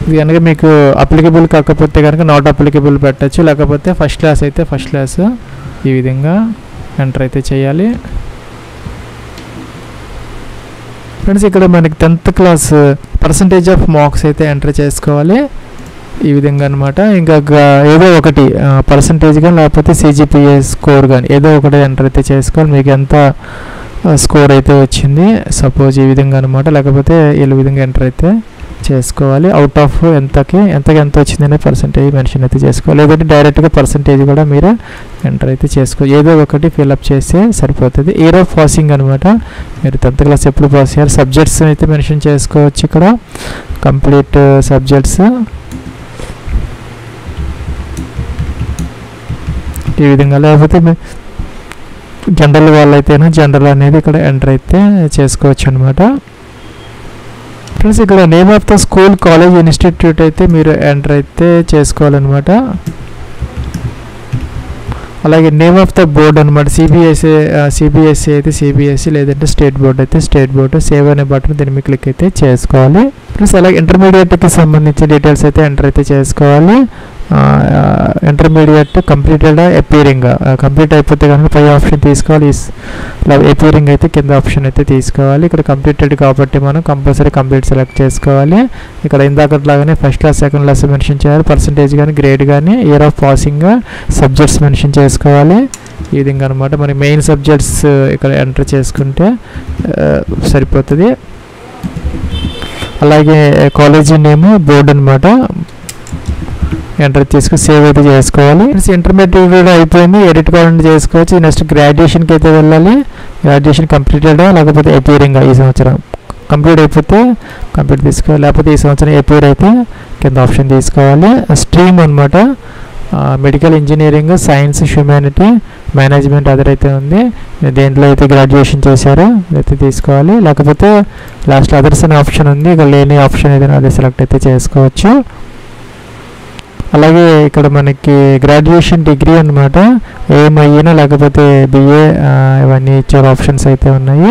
ఇది కనుక మీకు అప్లికబుల్ కాకపోతే కనుక నాట్ అప్లికబుల్ పెట్టచ్చు, లేకపోతే ఫస్ట్ క్లాస్ అయితే ఫస్ట్ క్లాస్ ఈ విధంగా ఎంటర్ అయితే చేయాలి. ఫ్రెండ్స్ ఇక్కడ మనకి 10th class percentage of marks అయితే ఎంటర్ చేసుకోవాలి ఈ విధంగా అనమాట. ఇంకా ఏదో ఒకటి పర్సంటేజ్ కానీ లేకపోతే CGPA స్కోర్ కానీ ఏదో ఒకటి ఎంటర్ అయితే చేసుకోవాలి. మీకు ఎంత స్కోర్ అయితే వచ్చింది సపోజ్ ఈ విధంగా అనమాట, లేకపోతే ఈ విధంగా ఎంటర్ అయితే చేసుకోవాలి. అవుట్ ఆఫ్ ఎంతకి ఎంత వచ్చిందనే పర్సంటేజ్ మెన్షన్ అయితే చేసుకోవాలి, లేదంటే డైరెక్ట్గా పర్సంటేజ్ కూడా మీరు ఎంటర్ అయితే చేసుకోవాలి. ఏదో ఒకటి ఫిల్అప్ చేస్తే సరిపోతుంది. ఇయర్ ఆఫ్ పాసింగ్ అనమాట, మీరు 10th క్లాస్ ఎప్పుడు పాస్ అయ్యారు. సబ్జెక్ట్స్ అయితే మెన్షన్ చేసుకోవచ్చు ఇక్కడ, కంప్లీట్ సబ్జెక్ట్స్ ఈ విధంగా, లేకపోతే జనరల్ వాళ్ళైతేనే జనరల్ అనేది ఇక్కడ ఎంటర్ అయితే చేసుకోవచ్చు అనమాట. ఫ్రెండ్స్ ఇక్కడ name of the school, college, institute అయితే మీరు ఎంటర్ అయితే చేసుకోవాలన్నమాట. అలాగే నేమ్ ఆఫ్ ద బోర్డ్ అనమాట, సిబిఎస్ఈ అయితే సిబిఎస్ఈ, లేదంటే స్టేట్ బోర్డ్ అయితే స్టేట్ బోర్డు. సేవ్ అనే బటన్ దీని మీద క్లిక్ అయితే చేసుకోవాలి. ప్లస్ అలాగే ఇంటర్మీడియట్కి సంబంధించిన డీటెయిల్స్ అయితే ఎంటర్ అయితే చేసుకోవాలి. ఇంటర్మీడియట్ కంప్లీటెడ్ అపీరింగ్, కంప్లీట్ అయిపోతే కనుక పై ఆప్షన్ తీసుకోవాలి. అపీరింగ్ అయితే కింద ఆప్షన్ అయితే తీసుకోవాలి. ఇక్కడ కంప్లీటెడ్ కాబట్టి మనం కంపల్సరీ కంప్లీట్ సెలెక్ట్ చేసుకోవాలి. ఇక్కడ ఇందాకట్లాగానే first class second class mention చేయాలి, పర్సంటేజ్ కానీ గ్రేడ్ కానీ, year of passing, subjects mention చేసుకోవాలి ఈ విధంగా అనమాట. మరి మెయిన్ సబ్జెక్ట్స్ ఇక్కడ ఎంటర్ చేసుకుంటే సరిపోతుంది. అలాగే కాలేజీ నేమ్, బోర్డు అనమాట ఎంటర్ చేసుకుని సేవ్ అయితే చేసుకోవాలి. ఇంటర్మీడియట్ కూడా అయిపోయింది, ఎడిట్ కావాలంటే చేసుకోవచ్చు. నెక్స్ట్ గ్రాడ్యుయేషన్కి అయితే వెళ్ళాలి. గ్రాడ్యుయేషన్ కంప్లీటెడ్ లేకపోతే అపీరింగ్, ఈ సంవత్సరం కంప్లీట్ అయిపోతే కంప్లీట్ తీసుకోవాలి, లేకపోతే ఈ సంవత్సరం అపీర్ అయితే కింద ఆప్షన్ తీసుకోవాలి. స్ట్రీమ్ అనమాట, medical, engineering, science, humanity, management other అయితే ఉంది. దేంట్లో అయితే గ్రాడ్యుయేషన్ చేశారో అయితే తీసుకోవాలి, లేకపోతే లాస్ట్ అదర్స్ అనే ఆప్షన్ ఉంది, ఇక్కడ లేని ఆప్షన్ ఏదైనా అదే సెలెక్ట్ అయితే చేసుకోవచ్చు. అలాగే ఇక్కడ మనకి గ్రాడ్యుయేషన్ డిగ్రీ అనమాట, ఏమైనా లేకపోతే BA ఇవన్నీ ఇచ్చారు ఆప్షన్స్ అయితే ఉన్నాయి.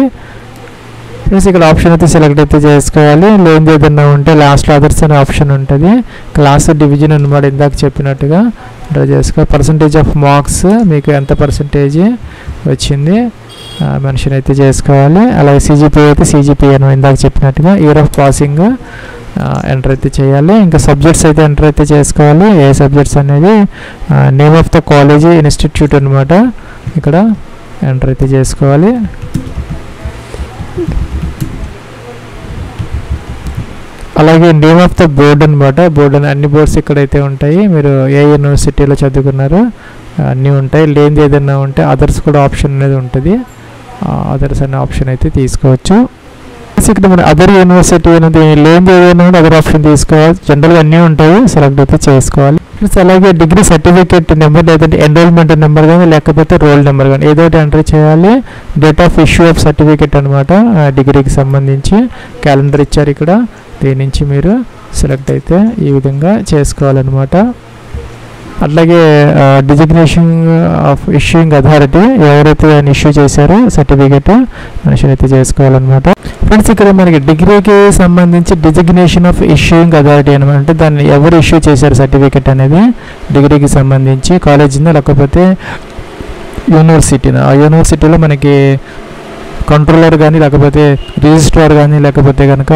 ఫ్రెండ్స్ ఇక్కడ ఆప్షన్ అయితే సెలెక్ట్ అయితే చేసుకోవాలి. లేనిది ఏదన్నా ఉంటే లాస్ట్లో అదర్స్ అనే ఆప్షన్ ఉంటుంది. క్లాస్ డివిజన్ అనమాట, ఇందాక చెప్పినట్టుగా డ్రా చేసుకో. పర్సంటేజ్ ఆఫ్ మార్క్స్ మీకు ఎంత పర్సంటేజ్ వచ్చింది మెన్షన్ అయితే చేసుకోవాలి. అలాగే సిజిపిఏ అయితే సిజిపిఏ అని ఇందాక చెప్పినట్టుగా ఇయర్ ఆఫ్ పాసింగ్ ఎంటర్ అయితే చేయాలి. ఇంకా సబ్జెక్ట్స్ అయితే ఎంటర్ అయితే చేసుకోవాలి. ఏ సబ్జెక్ట్స్ అనేది name of the college institute అనమాట, ఇక్కడ ఎంటర్ అయితే చేసుకోవాలి. అలాగే నేమ్ ఆఫ్ ద బోర్డ్ అనమాట, బోర్డ్ అని అన్ని బోర్డ్స్ ఇక్కడైతే ఉంటాయి. మీరు ఏ యూనివర్సిటీలో చదువుకున్నారో అన్నీ ఉంటాయి. లేనిది ఏదైనా ఉంటే అదర్స్ కూడా ఆప్షన్ అనేది ఉంటుంది, అదర్స్ అనే ఆప్షన్ అయితే తీసుకోవచ్చు. ఇక్కడ మన అదర్ యూనివర్సిటీ అనేది లేనిది ఏదైనా ఉంటే అదర్ ఆప్షన్ తీసుకోవాలి. జనరల్గా అన్నీ ఉంటాయి, సెలెక్ట్ అయితే చేసుకోవాలి. ప్లస్ అలాగే డిగ్రీ సర్టిఫికేట్ నెంబర్ లేదంటే ఎన్రోల్మెంట్ నెంబర్ కానీ లేకపోతే రోల్ నెంబర్ కానీ ఏదో ఒకటి ఎంటర్ చేయాలి. Date of issue of certificate అనమాట, డిగ్రీకి సంబంధించి క్యాలెండర్ ఇచ్చారు ఇక్కడ, దీని నుంచి మీరు సెలెక్ట్ అయితే ఈ విధంగా చేసుకోవాలన్నమాట. అట్లాగే డిజిగ్నేషన్ ఆఫ్ ఇష్యూయింగ్ అథారిటీ, ఎవరైతే ఆయన ఇష్యూ చేశారో సర్టిఫికేట్ మెన్షన్ అయితే చేసుకోవాలన్నమాట. ఫ్రెండ్స్ ఇక్కడ మనకి డిగ్రీకి సంబంధించి డిజిగ్నేషన్ ఆఫ్ ఇష్యూయింగ్ అథారిటీ అనమాట, అంటే దాన్ని ఎవరు ఇష్యూ చేశారు సర్టిఫికేట్ అనేది, డిగ్రీకి సంబంధించి కాలేజీనా లేకపోతే యూనివర్సిటీనా, ఆ యూనివర్సిటీలో మనకి కంట్రోలర్ కానీ లేకపోతే రిజిస్ట్రార్ కానీ లేకపోతే కనుక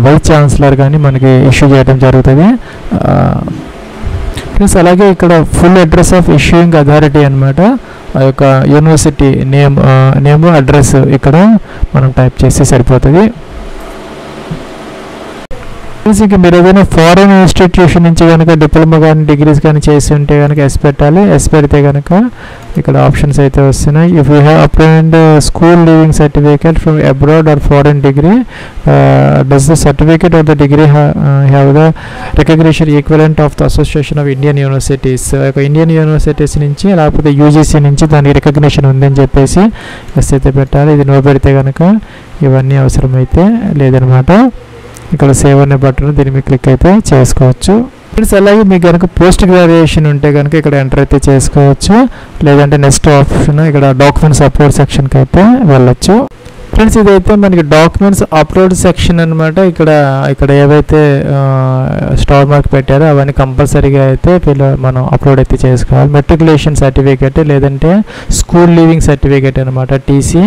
వైస్ ఛాన్సలర్ కానీ మనకి ఇష్యూ చేయడం జరుగుతుంది. ప్లస్ అలాగే ఇక్కడ full address of issuing authority అనమాట, ఆ యొక్క యూనివర్సిటీ నేమ్ అడ్రస్ ఇక్కడ మనం టైప్ చేస్తే సరిపోతుంది. ఇంకా మీరు ఏదైనా ఫారెన్ ఇన్స్టిట్యూషన్ నుంచి కనుక డిప్లొమా కానీ డిగ్రీస్ కానీ చేసి ఉంటే కనుక ఎస్ పెట్టాలి. ఎస్ పెడితే కనుక ఇక్కడ ఆప్షన్స్ అయితే వస్తున్నాయి. If you have applied school leaving certificate from abroad or foreign degree, does the certificate of the degree have the recognition equivalent of the association of Indian universities, Indian universities నుంచి లేకపోతే UGC నుంచి దానికి recognition ఉందని చెప్పేసి yes అయితే పెట్టాలి. ఇది no పెడితే కనుక ఇవన్నీ అవసరమైతే లేదనమాట. ఇక్కడ సేవ్ అనే బటన్, దీని మీద క్లిక్ అయితే చేసుకోవచ్చు. ఫ్రెండ్స్ అలాగే మీకు కనుక పోస్ట్ గ్రాడ్యుయేషన్ ఉంటే కనుక ఇక్కడ ఎంటర్ అయితే చేసుకోవచ్చు. లేదంటే నెక్స్ట్ ఆప్షన్ ఇక్కడ డాక్యుమెంట్స్ అప్లోడ్ సెక్షన్కి అయితే వెళ్ళొచ్చు. ఫ్రెండ్స్ ఇదైతే మనకి డాక్యుమెంట్స్ అప్లోడ్ సెక్షన్ అనమాట. ఇక్కడ ఏవైతే స్టార్ మార్క్ పెట్టారో అవన్నీ కంపల్సరీగా అయితే మనం అప్లోడ్ అయితే చేసుకోవాలి. మెట్రికులేషన్ సర్టిఫికేట్ లేదంటే స్కూల్ లీవింగ్ సర్టిఫికేట్ అనమాట, TC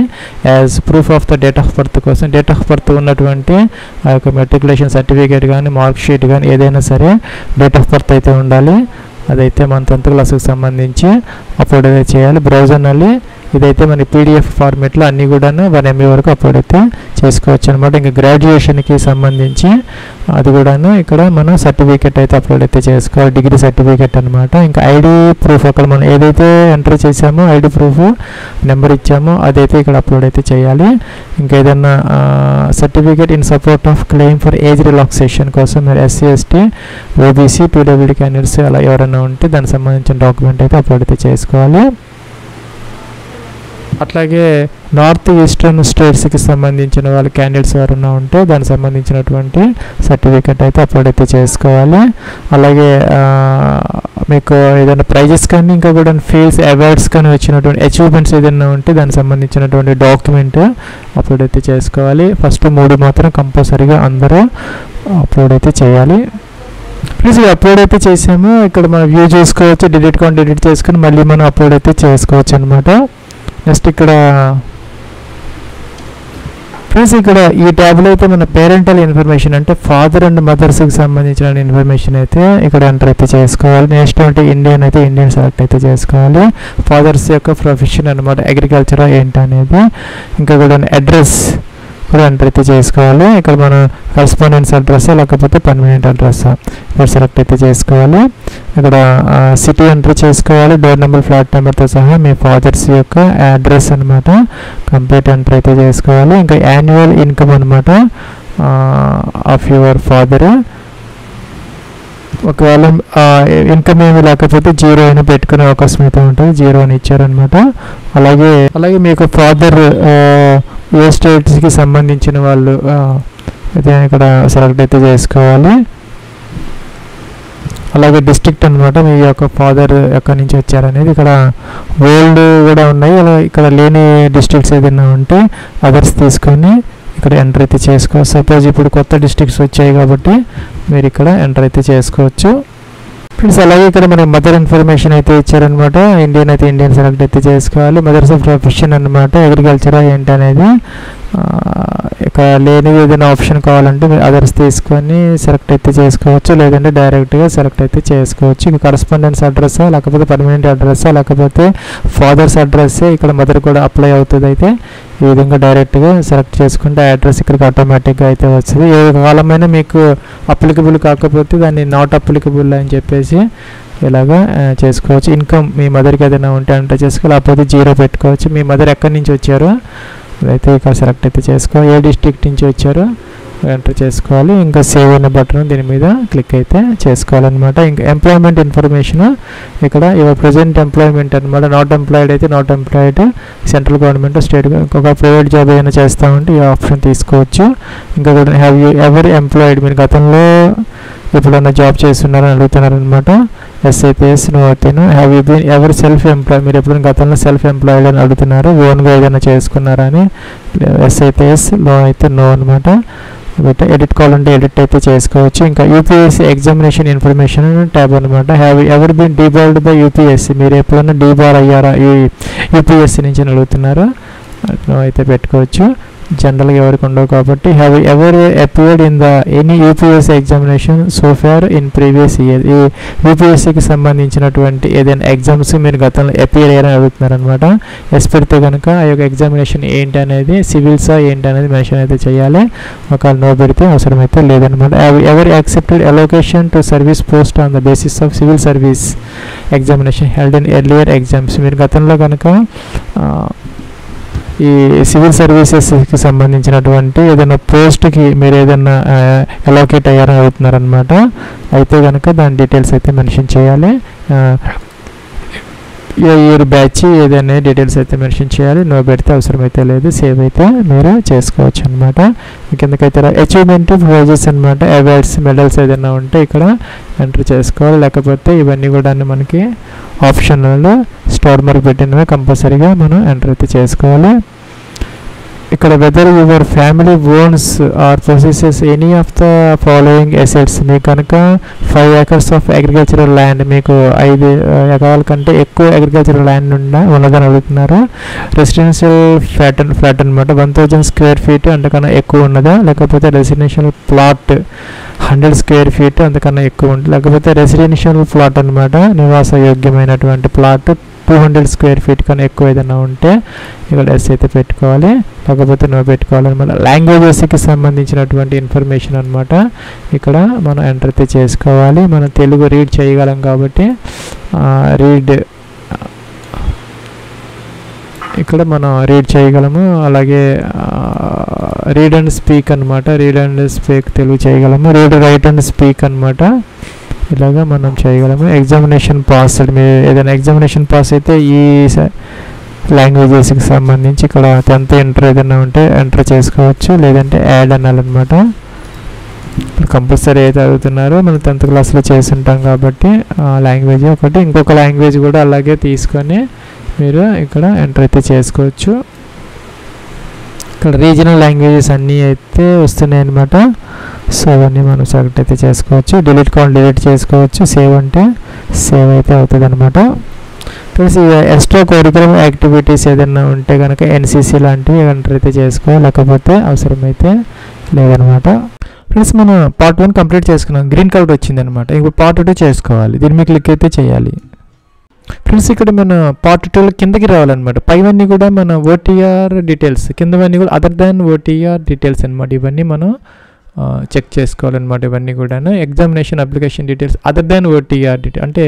as proof of the date of birth కోసం, డేట్ ఆఫ్ బర్త్ ఉన్నటువంటి ఆ యొక్క మెట్రికులేషన్ సర్టిఫికేట్ కానీ మార్క్ షీట్ కానీ ఏదైనా సరే డేట్ ఆఫ్ బర్త్ అయితే ఉండాలి. అదైతే మన 10th క్లాస్కి సంబంధించి అప్లోడ్ అయితే చేయాలి. బ్రౌజర్ నల్లి ఇదైతే మన పీడిఎఫ్ ఫార్మేట్లో అన్నీ కూడా 1 MB వరకు అప్లోడ్ అయితే చేసుకోవచ్చు అనమాట. ఇంకా గ్రాడ్యుయేషన్కి సంబంధించి అది కూడాను ఇక్కడ మనం సర్టిఫికేట్ అయితే అప్లోడ్ అయితే చేసుకోవాలి, డిగ్రీ సర్టిఫికేట్ అనమాట. ఇంకా ఐడి ప్రూఫ్ అక్కడ మనం ఏదైతే ఎంటర్ చేసామో ఐడి ప్రూఫ్ నెంబర్ ఇచ్చామో అదైతే ఇక్కడ అప్లోడ్ అయితే చేయాలి. ఇంకా ఏదైనా certificate in support of claim for age relaxation కోసం మీరు SC ST OBC PWD candidates అలా ఎవరైనా ఉంటే దానికి సంబంధించిన డాక్యుమెంట్ అయితే అప్లోడ్ అయితే చేసుకోవాలి. అట్లాగే నార్త్ ఈస్టర్న్ స్టేట్స్కి సంబంధించిన వాళ్ళ క్యాండిడేట్స్ ఎవరైనా ఉంటే దానికి సంబంధించినటువంటి సర్టిఫికేట్ అయితే అప్లోడ్ అయితే చేసుకోవాలి. అలాగే మీకు ఏదైనా ప్రైజెస్ కానీ ఇంకా కూడా ఫీల్డ్స్ అవార్డ్స్ కానీ వచ్చినటువంటి అచీవ్మెంట్స్ ఏదైనా ఉంటే దానికి సంబంధించినటువంటి డాక్యుమెంట్ అప్లోడ్ అయితే చేసుకోవాలి. ఫస్ట్ 3 మాత్రం కంపల్సరీగా అందరూ అప్లోడ్ అయితే చేయాలి. ప్లీజ్ అప్లోడ్ అయితే చేసాము, ఇక్కడ మనం వ్యూ చేసుకోవచ్చు, డిలీట్ చేసుకొని మళ్ళీ మనం అప్లోడ్ అయితే చేసుకోవచ్చు అనమాట. నెక్స్ట్ ఇక్కడ ఫ్రెండ్స్ ఇక్కడ ఈ ట్యాబ్లో అయితే మన పేరెంటల్ ఇన్ఫర్మేషన్ అంటే ఫాదర్ అండ్ మదర్స్కి సంబంధించిన ఇన్ఫర్మేషన్ అయితే ఇక్కడ ఎంటర్ అయితే చేసుకోవాలి. నెక్స్ట్ అంటే ఇండియన్ అయితే ఇండియన్ సెలెక్ట్ అయితే చేసుకోవాలి. ఫాదర్స్ యొక్క ప్రొఫెషన్ అనమాట, అగ్రికల్చర్ ఏంటి అనేది. ఇంకా కూడా అడ్రస్ కూడా ఎంటర్ అయితే చేసుకోవాలి. ఇక్కడ మనం కరస్పాండెన్స్ అడ్రస్ లేకపోతే పర్మనెంట్ అడ్రస్ ఇక్కడ సెలెక్ట్ అయితే చేసుకోవాలి. ఇక్కడ సిటీ ఎంటర్ చేసుకోవాలి, డోర్ నెంబర్ ఫ్లాట్ నెంబర్తో సహా మీ ఫాదర్స్ యొక్క అడ్రస్ అనమాట కంప్లీట్ ఎంటర్ అయితే చేసుకోవాలి. ఇంకా యాన్యువల్ ఇన్కమ్ అనమాట ఆఫ్ యువర్ ఫాదర్, ఒకవేళ ఇన్కమ్ ఏమి లేకపోతే 0 అయినా పెట్టుకునే అవకాశం అయితే ఉంటుంది, 0 అని ఇచ్చారనమాట. అలాగే మీకు ఫాదర్ ఏ స్టేట్స్కి సంబంధించిన వాళ్ళు అయితే ఇక్కడ సెలెక్ట్ అయితే చేసుకోవాలి. అలాగే డిస్ట్రిక్ట్ అనమాట, మీ యొక్క ఫాదర్ ఎక్కడి నుంచి వచ్చారనేది ఇక్కడ ఓల్డ్ కూడా ఉన్నాయి. అలా ఇక్కడ లేని డిస్ట్రిక్ట్స్ ఏదైనా ఉంటే అదర్స్ తీసుకొని ఇక్కడ ఎంటర్ అయితే చేసుకోవచ్చు. సపోజ్ ఇప్పుడు కొత్త డిస్ట్రిక్ట్స్ వచ్చాయి కాబట్టి మీరు ఇక్కడ ఎంటర్ అయితే చేసుకోవచ్చు ఫ్రెండ్స్. అలాగే ఇక్కడ మనకి మదర్ ఇన్ఫర్మేషన్ అయితే ఇచ్చారనమాట. ఇండియన్ అయితే ఇండియన్ సెలెక్ట్ అయితే చేసుకోవాలి. మదర్స్ ఆఫ్ ప్రొఫెషన్ అనమాట, అగ్రికల్చరా ఏంటి అనేది. ఇక్కడ లేనివి ఏదైనా ఆప్షన్ కావాలంటే మీరు అదర్స్ తీసుకొని సెలెక్ట్ అయితే చేసుకోవచ్చు, లేదంటే డైరెక్ట్గా సెలెక్ట్ అయితే చేసుకోవచ్చు. ఇక కరస్పాండెన్స్ అడ్రస్సా, లేకపోతే పర్మనెంట్ అడ్రస్సా, లేకపోతే ఫాదర్స్ అడ్రస్సే ఇక్కడ మదర్ కూడా అప్లై అవుతుంది. అయితే ఈ విధంగా డైరెక్ట్గా సెలెక్ట్ చేసుకుంటే అడ్రస్ ఇక్కడికి ఆటోమేటిక్గా అయితే వస్తుంది. ఏ కాలమైనా మీకు అప్లికబుల్ కాకపోతే దాన్ని నాట్ అప్లికబుల్ అని చెప్పేసి ఇలాగా చేసుకోవచ్చు. ఇన్కమ్ మీ మదర్కి ఏదైనా ఉంటే ఎంటర్ చేసుకోవాలి, లేకపోతే 0 పెట్టుకోవచ్చు. మీ మదర్ ఎక్కడి నుంచి వచ్చారో అయితే ఇక్కడ సెలెక్ట్ అయితే చేసుకోవాలి. ఏ డిస్ట్రిక్ట్ నుంచి వచ్చారో ఎంటర్ చేసుకోవాలి. ఇంకా సేవ్ అనే బటన్ దీని మీద క్లిక్ అయితే చేసుకోవాలన్నమాట. ఇంకా ఎంప్లాయ్మెంట్ ఇన్ఫర్మేషన్ ఇక్కడ యువర్ ప్రజెంట్ ఎంప్లాయ్మెంట్ అనమాట. నాట్ ఎంప్లాయిడ్ అయితే not employed, central government, state ఒక ప్రైవేట్ జాబ్ ఏదైనా చేస్తామంటే ఈ ఆప్షన్ తీసుకోవచ్చు. ఇంకా కూడా హ్యావ్ యూ ఎవర్ ఎంప్లాయిడ్, మీరు గతంలో ఎప్పుడన్నా జాబ్ చేస్తున్నారని అడుగుతున్నారనమాట. ఎస్ అయితే ఎస్, నో అయితే no. Have you been ever self employ, మీరు ఎప్పుడైనా గతంలో సెల్ఫ్ ఎంప్లాయిడ్ అని అడుగుతున్నారు, ఓన్గా ఏదైనా చేసుకున్నారని. ఎస్ అయితే ఎస్, నో అయితే నో అనమాట. ఎడిట్ కావాలంటే ఎడిట్ అయితే చేసుకోవచ్చు. ఇంకా యూపీఎస్సీ ఎగ్జామినేషన్ ఇన్ఫర్మేషన్ ట్యాబ్ అనమాట. Have ever been debarred by UPSC, మీరు ఎప్పుడన్నా డీబార్ అయ్యారా ఈ యూపీఎస్సీ నుంచి అడుగుతున్నారా, నో అయితే పెట్టుకోవచ్చు. జనరల్గా ఎవరికి ఉండవు కాబట్టి. Have ever appeared in the any UPSC examination so far in previous year, ఈ యూపీఎస్సీకి సంబంధించినటువంటి ఏదైనా ఎగ్జామ్స్ మీరు గతంలో అపియర్ అయ్యారని అడుగుతున్నారనమాట. ఎస్ పెడితే కనుక ఆ యొక్క ఎగ్జామినేషన్ ఏంటి అనేది, సివిల్సా ఏంటి అనేది మెన్షన్ అయితే చేయాలి. ఒకవేళ నో పెడితే అవసరం అయితే లేదనమాట. Ever accepted allocation to service post on the basis of civil service examination held in earlier exams, మీరు గతంలో కనుక ఈ సివిల్ సర్వీసెస్కి సంబంధించినటువంటి ఏదైనా పోస్ట్కి మీరు ఏదైనా అలోకేట్ అయ్యారని అడుగుతున్నారనమాట. అయితే కనుక దాని డీటెయిల్స్ అయితే మెన్షన్ చేయాలి. ఏ ఇయర్ బ్యాచ్ ఏదైనా డీటెయిల్స్ అయితే మెన్షన్ చేయాలి. నో పెడితే అవసరం అయితే లేదు, సేవ్ అయితే మీరు చేసుకోవచ్చు అనమాట. కిందకైతే అచీవ్మెంట్ ప్రైజెస్ అనమాట, అవార్డ్స్ మెడల్స్ ఏదైనా ఉంటే ఇక్కడ ఎంటర్ చేసుకోవాలి. లేకపోతే ఇవన్నీ కూడా మనకి ఆప్షన్లలో స్టార్ మార్క్ పెట్టినవి కంపల్సరీగా మనం ఎంటర్ అయితే చేసుకోవాలి. ఇక్కడ whether your family owns or possesses any of the following assets, మీకు కనుక 5 acres ఆఫ్ అగ్రికల్చరల్ ల్యాండ్, మీకు 5 ఎకరాల కంటే ఎక్కువ అగ్రికల్చరల్ ల్యాండ్ ఉన్నదని అడుగుతున్నారు. రెసిడెన్షియల్ ఫ్లాట్ అనమాట, 1000 square feet అంతకన్నా ఎక్కువ ఉన్నదా, లేకపోతే రెసిడెన్షియల్ ప్లాట్ 100 square feet అంతకన్నా ఎక్కువ ఉంటుంది, లేకపోతే రెసిడెన్షియల్ ప్లాట్ అనమాట, నివాస యోగ్యమైనటువంటి ప్లాట్ 200 square feet కన్నా ఎక్కువ ఏదైనా ఉంటే ఇక్కడ ఎస్ అయితే పెట్టుకోవాలి, లేకపోతే నో పెట్టుకోవాలన్నమాట. లాంగ్వేజెస్కి సంబంధించినటువంటి ఇన్ఫర్మేషన్ అనమాట. ఇక్కడ మనం ఎంటర్ అయితే చేసుకోవాలి. మనం తెలుగు రీడ్ చేయగలం కాబట్టి ఇక్కడ మనం రీడ్ చేయగలము. అలాగే రీడ్ అండ్ స్పీక్ అనమాట, రీడ్ అండ్ స్పీక్ తెలుగు చేయగలము. రీడ్, రైట్ అండ్ స్పీక్ అనమాట, ఇలాగా మనం చేయగలము. ఎగ్జామినేషన్ పాస్, మీరు ఏదైనా ఎగ్జామినేషన్ పాస్ అయితే ఈ లాంగ్వేజెస్కి సంబంధించి ఇక్కడ 10th ఇంటర్ ఏదైనా ఉంటే ఎంటర్ చేసుకోవచ్చు, లేదంటే యాడ్ అనాలన్నమాట. కంపల్సరీ అయితే అడుగుతున్నారో మనం 10th క్లాస్లో చేసి ఉంటాం కాబట్టి లాంగ్వేజ్ ఒకటి, ఇంకొక లాంగ్వేజ్ కూడా అలాగే తీసుకొని మీరు ఇక్కడ ఎంటర్ అయితే చేసుకోవచ్చు. ఇక్కడ రీజనల్ లాంగ్వేజెస్ అన్నీ అయితే వస్తున్నాయి అన్నమాట. సో అవన్నీ మనం సెలెక్ట్ అయితే చేసుకోవచ్చు. డిలీట్ కావాలి, డిలీట్ చేసుకోవచ్చు. సేవ్ అంటే సేవ్ అయితే అవుతుంది అనమాట. ప్లస్ ఎక్స్ట్రా కరికులర్ యాక్టివిటీస్ ఏదైనా ఉంటే కనుక ఎన్సీసీ లాంటివి ఎంటర్ అయితే చేసుకోవాలి, లేకపోతే అవసరం అయితే లేదనమాట. ఫ్రెండ్స్ మనం పార్ట్ 1 కంప్లీట్ చేసుకున్నాం, గ్రీన్ కలర్ వచ్చింది అనమాట. ఇప్పుడు పార్ట్ 2 చేసుకోవాలి, దీని మీద క్లిక్ అయితే చేయాలి. ఫ్రెండ్స్ ఇక్కడ మన పార్ట్ 2 కిందకి రావాలన్నమాట. పైవన్నీ కూడా మన ఓటీఆర్ డీటెయిల్స్, కిందవన్నీ కూడా అదర్ దాన్ ఓటీఆర్ డీటెయిల్స్ అనమాట. ఇవన్నీ మనం చెక్ చేసుకోవాలన్నమాట. ఇవన్నీ కూడా examination application details other than OTR detail అంటే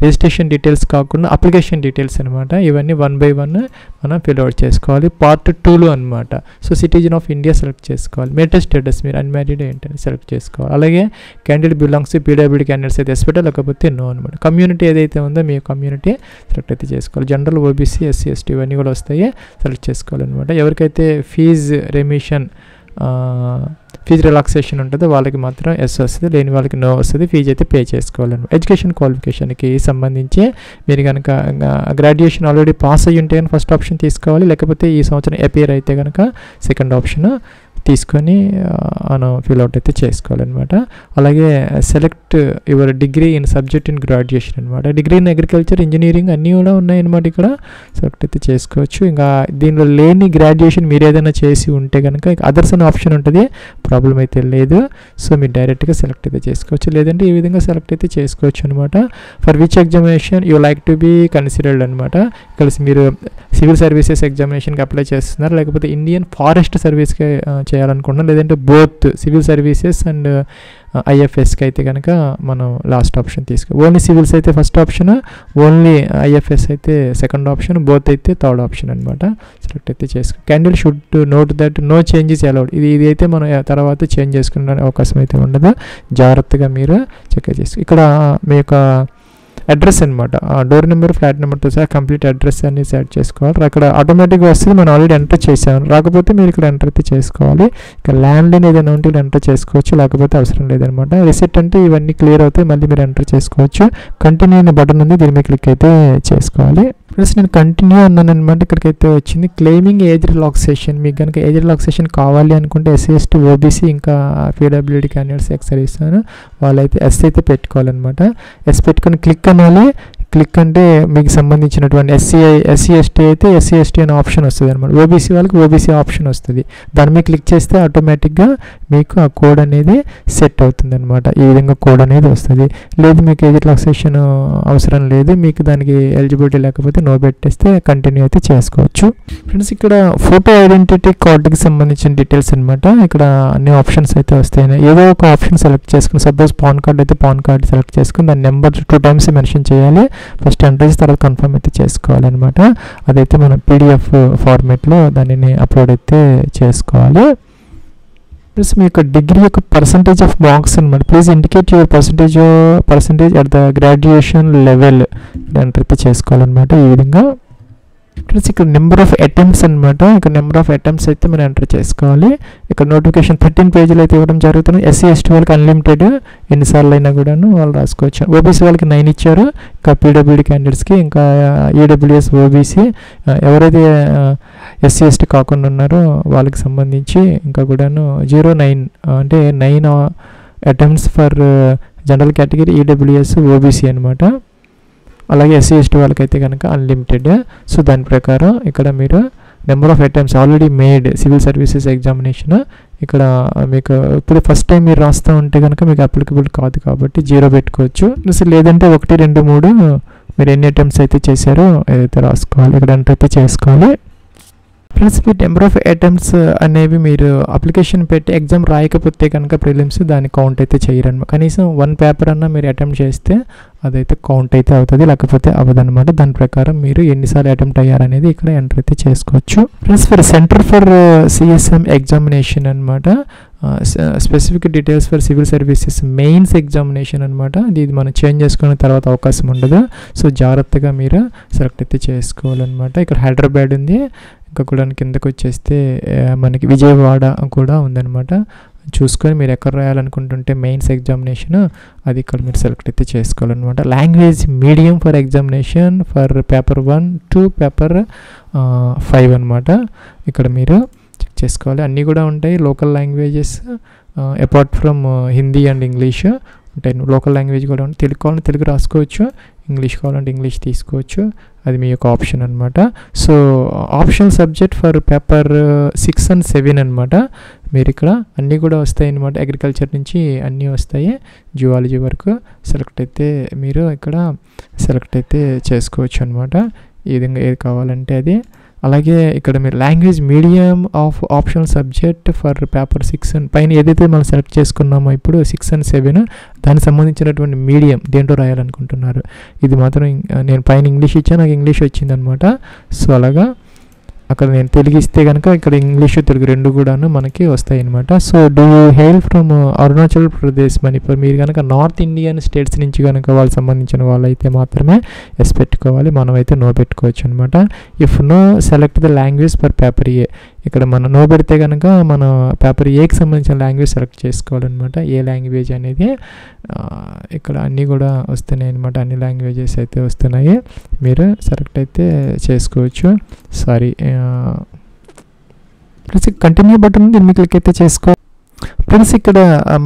రిజిస్ట్రేషన్ డీటెయిల్స్ కాకుండా అప్లికేషన్ డీటెయిల్స్ అనమాట. ఇవన్నీ 1 by 1 మనం ఫిల్అవుట్ చేసుకోవాలి పార్ట్ 2లో అనమాట. So citizen of India select చేసుకోవాలి. మ్యారిటల్ స్టేటస్ మీరు అన్మ్యారీడ్ ఏంటని సెలెక్ట్ చేసుకోవాలి. అలాగే candidate belongs to PWD candidates అయితే ఎస్ పెట్టాలి, లేకపోతే నో అనమాట. కమ్యూనిటీ ఏదైతే ఉందో మీ కమ్యూనిటీ సెలెక్ట్ అయితే చేసుకోవాలి. జనరల్, ఓబీసీ, ఎస్సీ, ఎస్టీ ఇవన్నీ కూడా వస్తాయి, సెలెక్ట్ చేసుకోవాలన్నమాట. ఎవరికైతే ఫీజు రెమిషన్ ఫీజు రిలాక్సేషన్ ఉంటుందో వాళ్ళకి మాత్రం ఎస్ వస్తుంది, లేని వాళ్ళకి నో వస్తుంది. ఫీజు అయితే పే చేసుకోవాలన్నమాట. ఎడ్యుకేషన్ క్వాలిఫికేషన్కి సంబంధించి మీరు కనుక గ్రాడ్యుయేషన్ ఆల్రెడీ పాస్ అయ్యి ఉంటే కనుక ఫస్ట్ ఆప్షన్ తీసుకోవాలి, లేకపోతే ఈ సంవత్సరం అపియర్ అయితే కనుక సెకండ్ ఆప్షన్ తీసుకొని మనం ఫిల్అవుట్ అయితే చేసుకోవాలన్నమాట. అలాగే select your degree in subject in graduation అనమాట. డిగ్రీ ఇన్ అగ్రికల్చర్, ఇంజనీరింగ్ అన్నీ కూడా ఉన్నాయన్నమాట. ఇక్కడ సెలెక్ట్ అయితే చేసుకోవచ్చు. ఇంకా దీనిలో లేని గ్రాడ్యుయేషన్ మీరు ఏదైనా చేసి ఉంటే కనుక అదర్స్ అనే ఆప్షన్ ఉంటుంది, ప్రాబ్లం అయితే లేదు. సో మీరు డైరెక్ట్గా సెలెక్ట్ అయితే చేసుకోవచ్చు, లేదంటే ఈ విధంగా సెలెక్ట్ అయితే చేసుకోవచ్చు అనమాట. For which examination you like to be considered అనమాట. ఇక్కడ మీరు సివిల్ సర్వీసెస్ ఎగ్జామినేషన్కి అప్లై చేస్తున్నారు, లేకపోతే ఇండియన్ ఫారెస్ట్ సర్వీస్కి చేయాలనుకుంటున్నారు, లేదంటే బోత్ సివిల్ సర్వీసెస్ అండ్ ఐఎఫ్ఎస్కి అయితే కనుక మనం లాస్ట్ ఆప్షన్ ఓన్లీ సివిల్స్ అయితే ఫస్ట్ ఆప్షన్, ఓన్లీ ఐఎఫ్ఎస్ అయితే సెకండ్ ఆప్షన్, బోత్ అయితే థర్డ్ ఆప్షన్ అనమాట. సెలెక్ట్ అయితే candidate should note that no changes allowed. ఇది అయితే మనం తర్వాత చేంజ్ చేసుకునే అవకాశం అయితే ఉండదు, జాగ్రత్తగా మీరు చెక్ చేసుకో. ఇక్కడ మీ యొక్క అడ్రస్ అనమాట, డోర్ నెంబర్, ఫ్లాట్ నెంబర్తో సహా కంప్లీట్ అడ్రస్ అనేది సెట్ చేసుకోవాలి. అక్కడ ఆటోమేటిక్గా వస్తుంది, మనం ఆల్రెడీ ఎంటర్ చేసాము, రాకపోతే మీరు ఇక్కడ ఎంటర్ అయితే చేసుకోవాలి. ఇక్కడ ల్యాండ్ లైన్ ఏదైనా ఉంటే ఎంటర్ చేసుకోవచ్చు, లేకపోతే అవసరం లేదనమాట. రిసెట్ అంటే ఇవన్నీ క్లియర్ అవుతాయి, మళ్ళీ మీరు ఎంటర్ చేసుకోవచ్చు. కంటిన్యూ అనే బటన్ ఉంది, దీని మీద క్లిక్ అయితే చేసుకోవాలి. ప్లస్ నేను కంటిన్యూ అన్నాను అనమాట. ఇక్కడికైతే వచ్చింది క్లెయిమింగ్ ఏజ్ రిలాక్సేషన్. మీకు కనుక ఏజ్ రిలాక్సేషన్ కావాలి అనుకుంటే ఎస్సీ ఎస్టీ ఓబీసీ ఇంకా పీడబ్ల్యూడీ క్యాండిడేట్స్ ఎక్సర్వీస్తాను వాళ్ళైతే ఎస్ అయితే పెట్టుకోవాలన్నమాట. ఎస్ పెట్టుకొని క్లిక్ అనాలి. క్లిక్ అంటే మీకు సంబంధించినటువంటి ఎస్సీ ఎస్టీ అయితే ఎస్సీ ఎస్టీ అనే ఆప్షన్ వస్తుంది అనమాట. ఓబీసీ వాళ్ళకి ఓబీసీ ఆప్షన్ వస్తుంది, దాని మీద క్లిక్ చేస్తే ఆటోమేటిక్గా మీకు ఆ కోడ్ అనేది సెట్ అవుతుంది అనమాట. ఈ విధంగా కోడ్ అనేది వస్తుంది. లేదు మీకు ఏజ్ రిలాక్సేషన్ అవసరం లేదు, మీకు దానికి ఎలిజిబిలిటీ లేకపోతే నో పెట్టేస్తే కంటిన్యూ అయితే చేసుకోవచ్చు. ఫ్రెండ్స్ ఇక్కడ ఫోటో ఐడెంటిటీ కార్డుకి సంబంధించిన డీటెయిల్స్ అనమాట. ఇక్కడ అన్ని ఆప్షన్స్ అయితే వస్తాయి, ఏదో ఒక ఆప్షన్ సెలెక్ట్ చేసుకుని, సపోజ్ పాన్ కార్డ్ అయితే పాన్ కార్డ్ సెలెక్ట్ చేసుకుని దాని నెంబర్ 2 times మెన్షన్ చేయాలి. ఫస్ట్ ఎంటర్ చేసి తర్వాత కన్ఫర్మ్ అయితే చేసుకోవాలన్నమాట. అదైతే మనం పీడిఎఫ్ ఫార్మేట్లో దానిని అప్లోడ్ అయితే చేసుకోవాలి. ప్లస్ మీ యొక్క డిగ్రీ యొక్క పర్సంటేజ్ ఆఫ్ మార్క్స్ అనమాట. Please indicate your percentage at the graduation level enter అయితే చేసుకోవాలన్నమాట. ఈ విధంగా ప్లస్ ఇక్కడ నెంబర్ ఆఫ్ అటెంప్ట్స్ అనమాట. ఇక్కడ నెంబర్ ఆఫ్ అటెంప్ట్స్ అయితే మనం ఎంటర్ చేసుకోవాలి. ఇక్కడ నోటిఫికేషన్ 13 పేజీలు అయితే ఇవ్వడం జరుగుతుంది. ఎస్సీ ఎస్టీ వాళ్ళకి అన్లిమిటెడ్, ఎన్నిసార్లు అయినా కూడాను వాళ్ళు రాసుకోవచ్చు. ఓబీసీ వాళ్ళకి 9 ఇచ్చారు, ఇంకా పీడబ్ల్యూడీ క్యాండిడేట్స్కి, ఇంకా ఈడబ్ల్యూఎస్ ఓబీసీ ఎవరైతే ఎస్సీ ఎస్టీ కాకుండా ఉన్నారో వాళ్ళకి సంబంధించి ఇంకా కూడాను 09 అంటే 9 attempts for general category, EWS OBC అనమాట. అలాగే ఎస్సీ ఎస్టీ వాళ్ళకైతే కనుక అన్లిమిటెడ్. సో దాని ప్రకారం ఇక్కడ మీరు number of attempts already made civil services examination ఇక్కడ మీకు ఇప్పుడు ఫస్ట్ టైం మీరు రాస్తూ ఉంటే కనుక మీకు అప్లికబుల్ కాదు కాబట్టి 0 పెట్టుకోవచ్చు. లేదంటే 1, 2, 3 మీరు ఎన్ని అటెంప్ట్స్ అయితే చేశారో ఏదైతే రాసుకోవాలి, ఇక్కడ ఎంటర్ అయితే చేసుకోవాలి. Plus me number of attempts అనేవి మీరు అప్లికేషన్ పెట్టి ఎగ్జామ్ రాయకపోతే కనుక ప్రిలిమ్స్ దాన్ని కౌంట్ అయితే చేయరన్నమాట. కనీసం 1 పేపర్ అన్నా మీరు అటెంప్ట్ చేస్తే అదైతే కౌంట్ అయితే అవుతుంది, లేకపోతే అవ్వదన్నమాట. దాని ప్రకారం మీరు ఎన్నిసార్లు అటెంప్ట్ అయ్యారనేది ఇక్కడ ఎంటర్ అయితే చేసుకోవచ్చు. Plus for centre for CSM examination అనమాట. Specific details for civil services mains examination అనమాట. ఇది మనం చేంజ్ చేసుకునే తర్వాత అవకాశం ఉండదు. సో జాగ్రత్తగా మీరు సెలెక్ట్ అయితే చేసుకోవాలన్నమాట. ఇక్కడ హైదరాబాద్ ఉంది, ఇంకా కూడా కిందకు వచ్చేస్తే మనకి విజయవాడ కూడా ఉందన్నమాట. చూసుకొని మీరు ఎక్కడ రాయాలనుకుంటుంటే మెయిన్స్ ఎగ్జామినేషన్ అది ఇక్కడ మీరు సెలెక్ట్ అయితే చేసుకోవాలన్నమాట. Language medium for examination for paper 1 to paper 5 అనమాట. ఇక్కడ మీరు చెక్ చేసుకోవాలి, అన్నీ కూడా ఉంటాయి. Local languages apart from Hindi and English ఉంటాయి. లోకల్ లాంగ్వేజ్ కూడా ఉంటుంది. తెలుగు కావాలంటే తెలుగు రాసుకోవచ్చు, ఇంగ్లీష్ కావాలంటే ఇంగ్లీష్ తీసుకోవచ్చు, అది మీ యొక్క ఆప్షన్ అనమాట. So optional subject for paper 6 and 7 అనమాట. మీరు ఇక్కడ అన్నీ కూడా వస్తాయి అనమాట. అగ్రికల్చర్ నుంచి అన్నీ వస్తాయి, జువాలజీ వరకు సెలెక్ట్ అయితే మీరు ఇక్కడ సెలెక్ట్ అయితే చేసుకోవచ్చు అనమాట. ఈ విధంగా ఏది కావాలంటే అది. అలాగే ఇక్కడ మీరు language medium of optional subject for paper 6 పైన ఏదైతే మనం సెలెక్ట్ చేసుకున్నామో ఇప్పుడు 6 and 7 దానికి సంబంధించినటువంటి మీడియం దేంట్లో రాయాలనుకుంటున్నారు. ఇది మాత్రం నేను పైన ఇంగ్లీష్ ఇచ్చాను, నాకు ఇంగ్లీష్ వచ్చిందనమాట. సో అలాగా అక్కడ నేను తెలుగు ఇస్తే కనుక ఇక్కడ ఇంగ్లీష్ తెలుగు రెండు కూడాను మనకి వస్తాయి అనమాట. So do you hail from Arunachal Pradesh, Manipur. మీరు కనుక నార్త్ ఇండియన్ స్టేట్స్ నుంచి కనుక వాళ్ళకి సంబంధించిన వాళ్ళైతే మాత్రమే ఎస్ పెట్టుకోవాలి, మనమైతే నో పెట్టుకోవచ్చు అనమాట. If no select the language for paper A. ఇక్కడ మనం నో పెడితే కనుక మనం పేపర్ ఏకి సంబంధించిన లాంగ్వేజ్ సెలెక్ట్ చేసుకోవాలన్నమాట. ఏ లాంగ్వేజ్ అనేది ఇక్కడ అన్నీ కూడా వస్తున్నాయి అనమాట. అన్ని లాంగ్వేజెస్ అయితే వస్తున్నాయి, మీరు సెలెక్ట్ అయితే చేసుకోవచ్చు. సారీ ఫ్రెండ్స్ కంటిన్యూ బటన్ దీన్ని మీకు క్లిక్ అయితే చేసుకో. ఫ్రెండ్స్ ఇక్కడ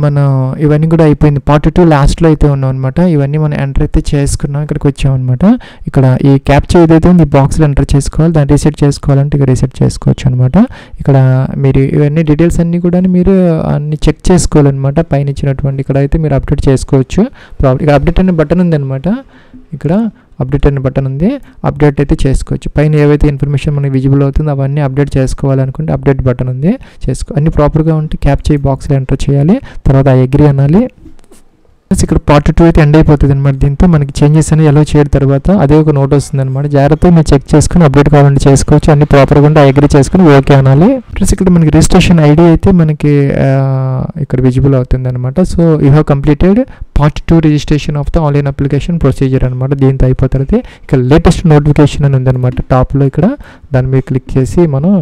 మనం ఇవన్నీ కూడా అయిపోయింది. పార్ట్ 2 లాస్ట్లో అయితే ఉన్నాం అనమాట. ఇవన్నీ మనం ఎంటర్ అయితే చేసుకున్నాం, ఇక్కడికి వచ్చామన్నమాట. ఇక్కడ ఈ క్యాప్చర్ ఏదైతే ఉంది ఈ బాక్స్లో ఎంటర్ చేసుకోవాలి, దాన్ని రీసెట్ చేసుకోవాలంటే ఇక్కడ రీసెట్ చేసుకోవచ్చు అనమాట. ఇక్కడ మీరు ఇవన్నీ డీటెయిల్స్ అన్నీ కూడా మీరు అన్ని చెక్ చేసుకోవాలన్నమాట. పైన ఇచ్చినటువంటి ఇక్కడ అయితే మీరు అప్డేట్ చేసుకోవచ్చు. ఇక్కడ అప్డేట్ అనే బటన్ ఉంది అనమాట. ఇక్కడ అప్డేట్ అనే బటన్ ఉంది, అప్డేట్ అయితే చేసుకోవచ్చు. పైన ఏవైతే ఇన్ఫర్మేషన్ మనకి విజిబుల్ అవుతుందో అవన్నీ అప్డేట్ చేసుకోవాలనుకుంటే అప్డేట్ బటన్ ఉంది, అన్ని ప్రాపర్గా ఉంటే క్యాప్చర్ బాక్స్లో ఎంటర్ చేయాలి, తర్వాత అగ్రీ అనాలి. ఇక్కడ పార్ట్ 2 అయితే ఎండ్ అయిపోతుంది అనమాట. దీంతో మనకి చేంజెస్ అనేవి ఎలా చేయడం తర్వాత అదే ఒక నోట్ వస్తుంది అనమాట. జాగ్రత్తగా మీరు చెక్ చేసుకుని అప్డేట్ కావాలంటే చేసుకోవచ్చు, అన్ని ప్రాపర్గా ఉంటే అగ్రీ చేసుకుని ఓకే అనాలి. ఫ్రెండ్స్ ఇక్కడ మనకి రిజిస్ట్రేషన్ ఐడి అయితే మనకి ఇక్కడ విజిబుల్ అవుతుంది అనమాట. So you have completed part 2 registration of the online application procedure అనమాట. దీంతో అయిపోతుంది. ఇక్కడ లేటెస్ట్ నోటిఫికేషన్ అని ఉందన్నమాట టాప్లో. ఇక్కడ దాని మీద క్లిక్ చేసి మనం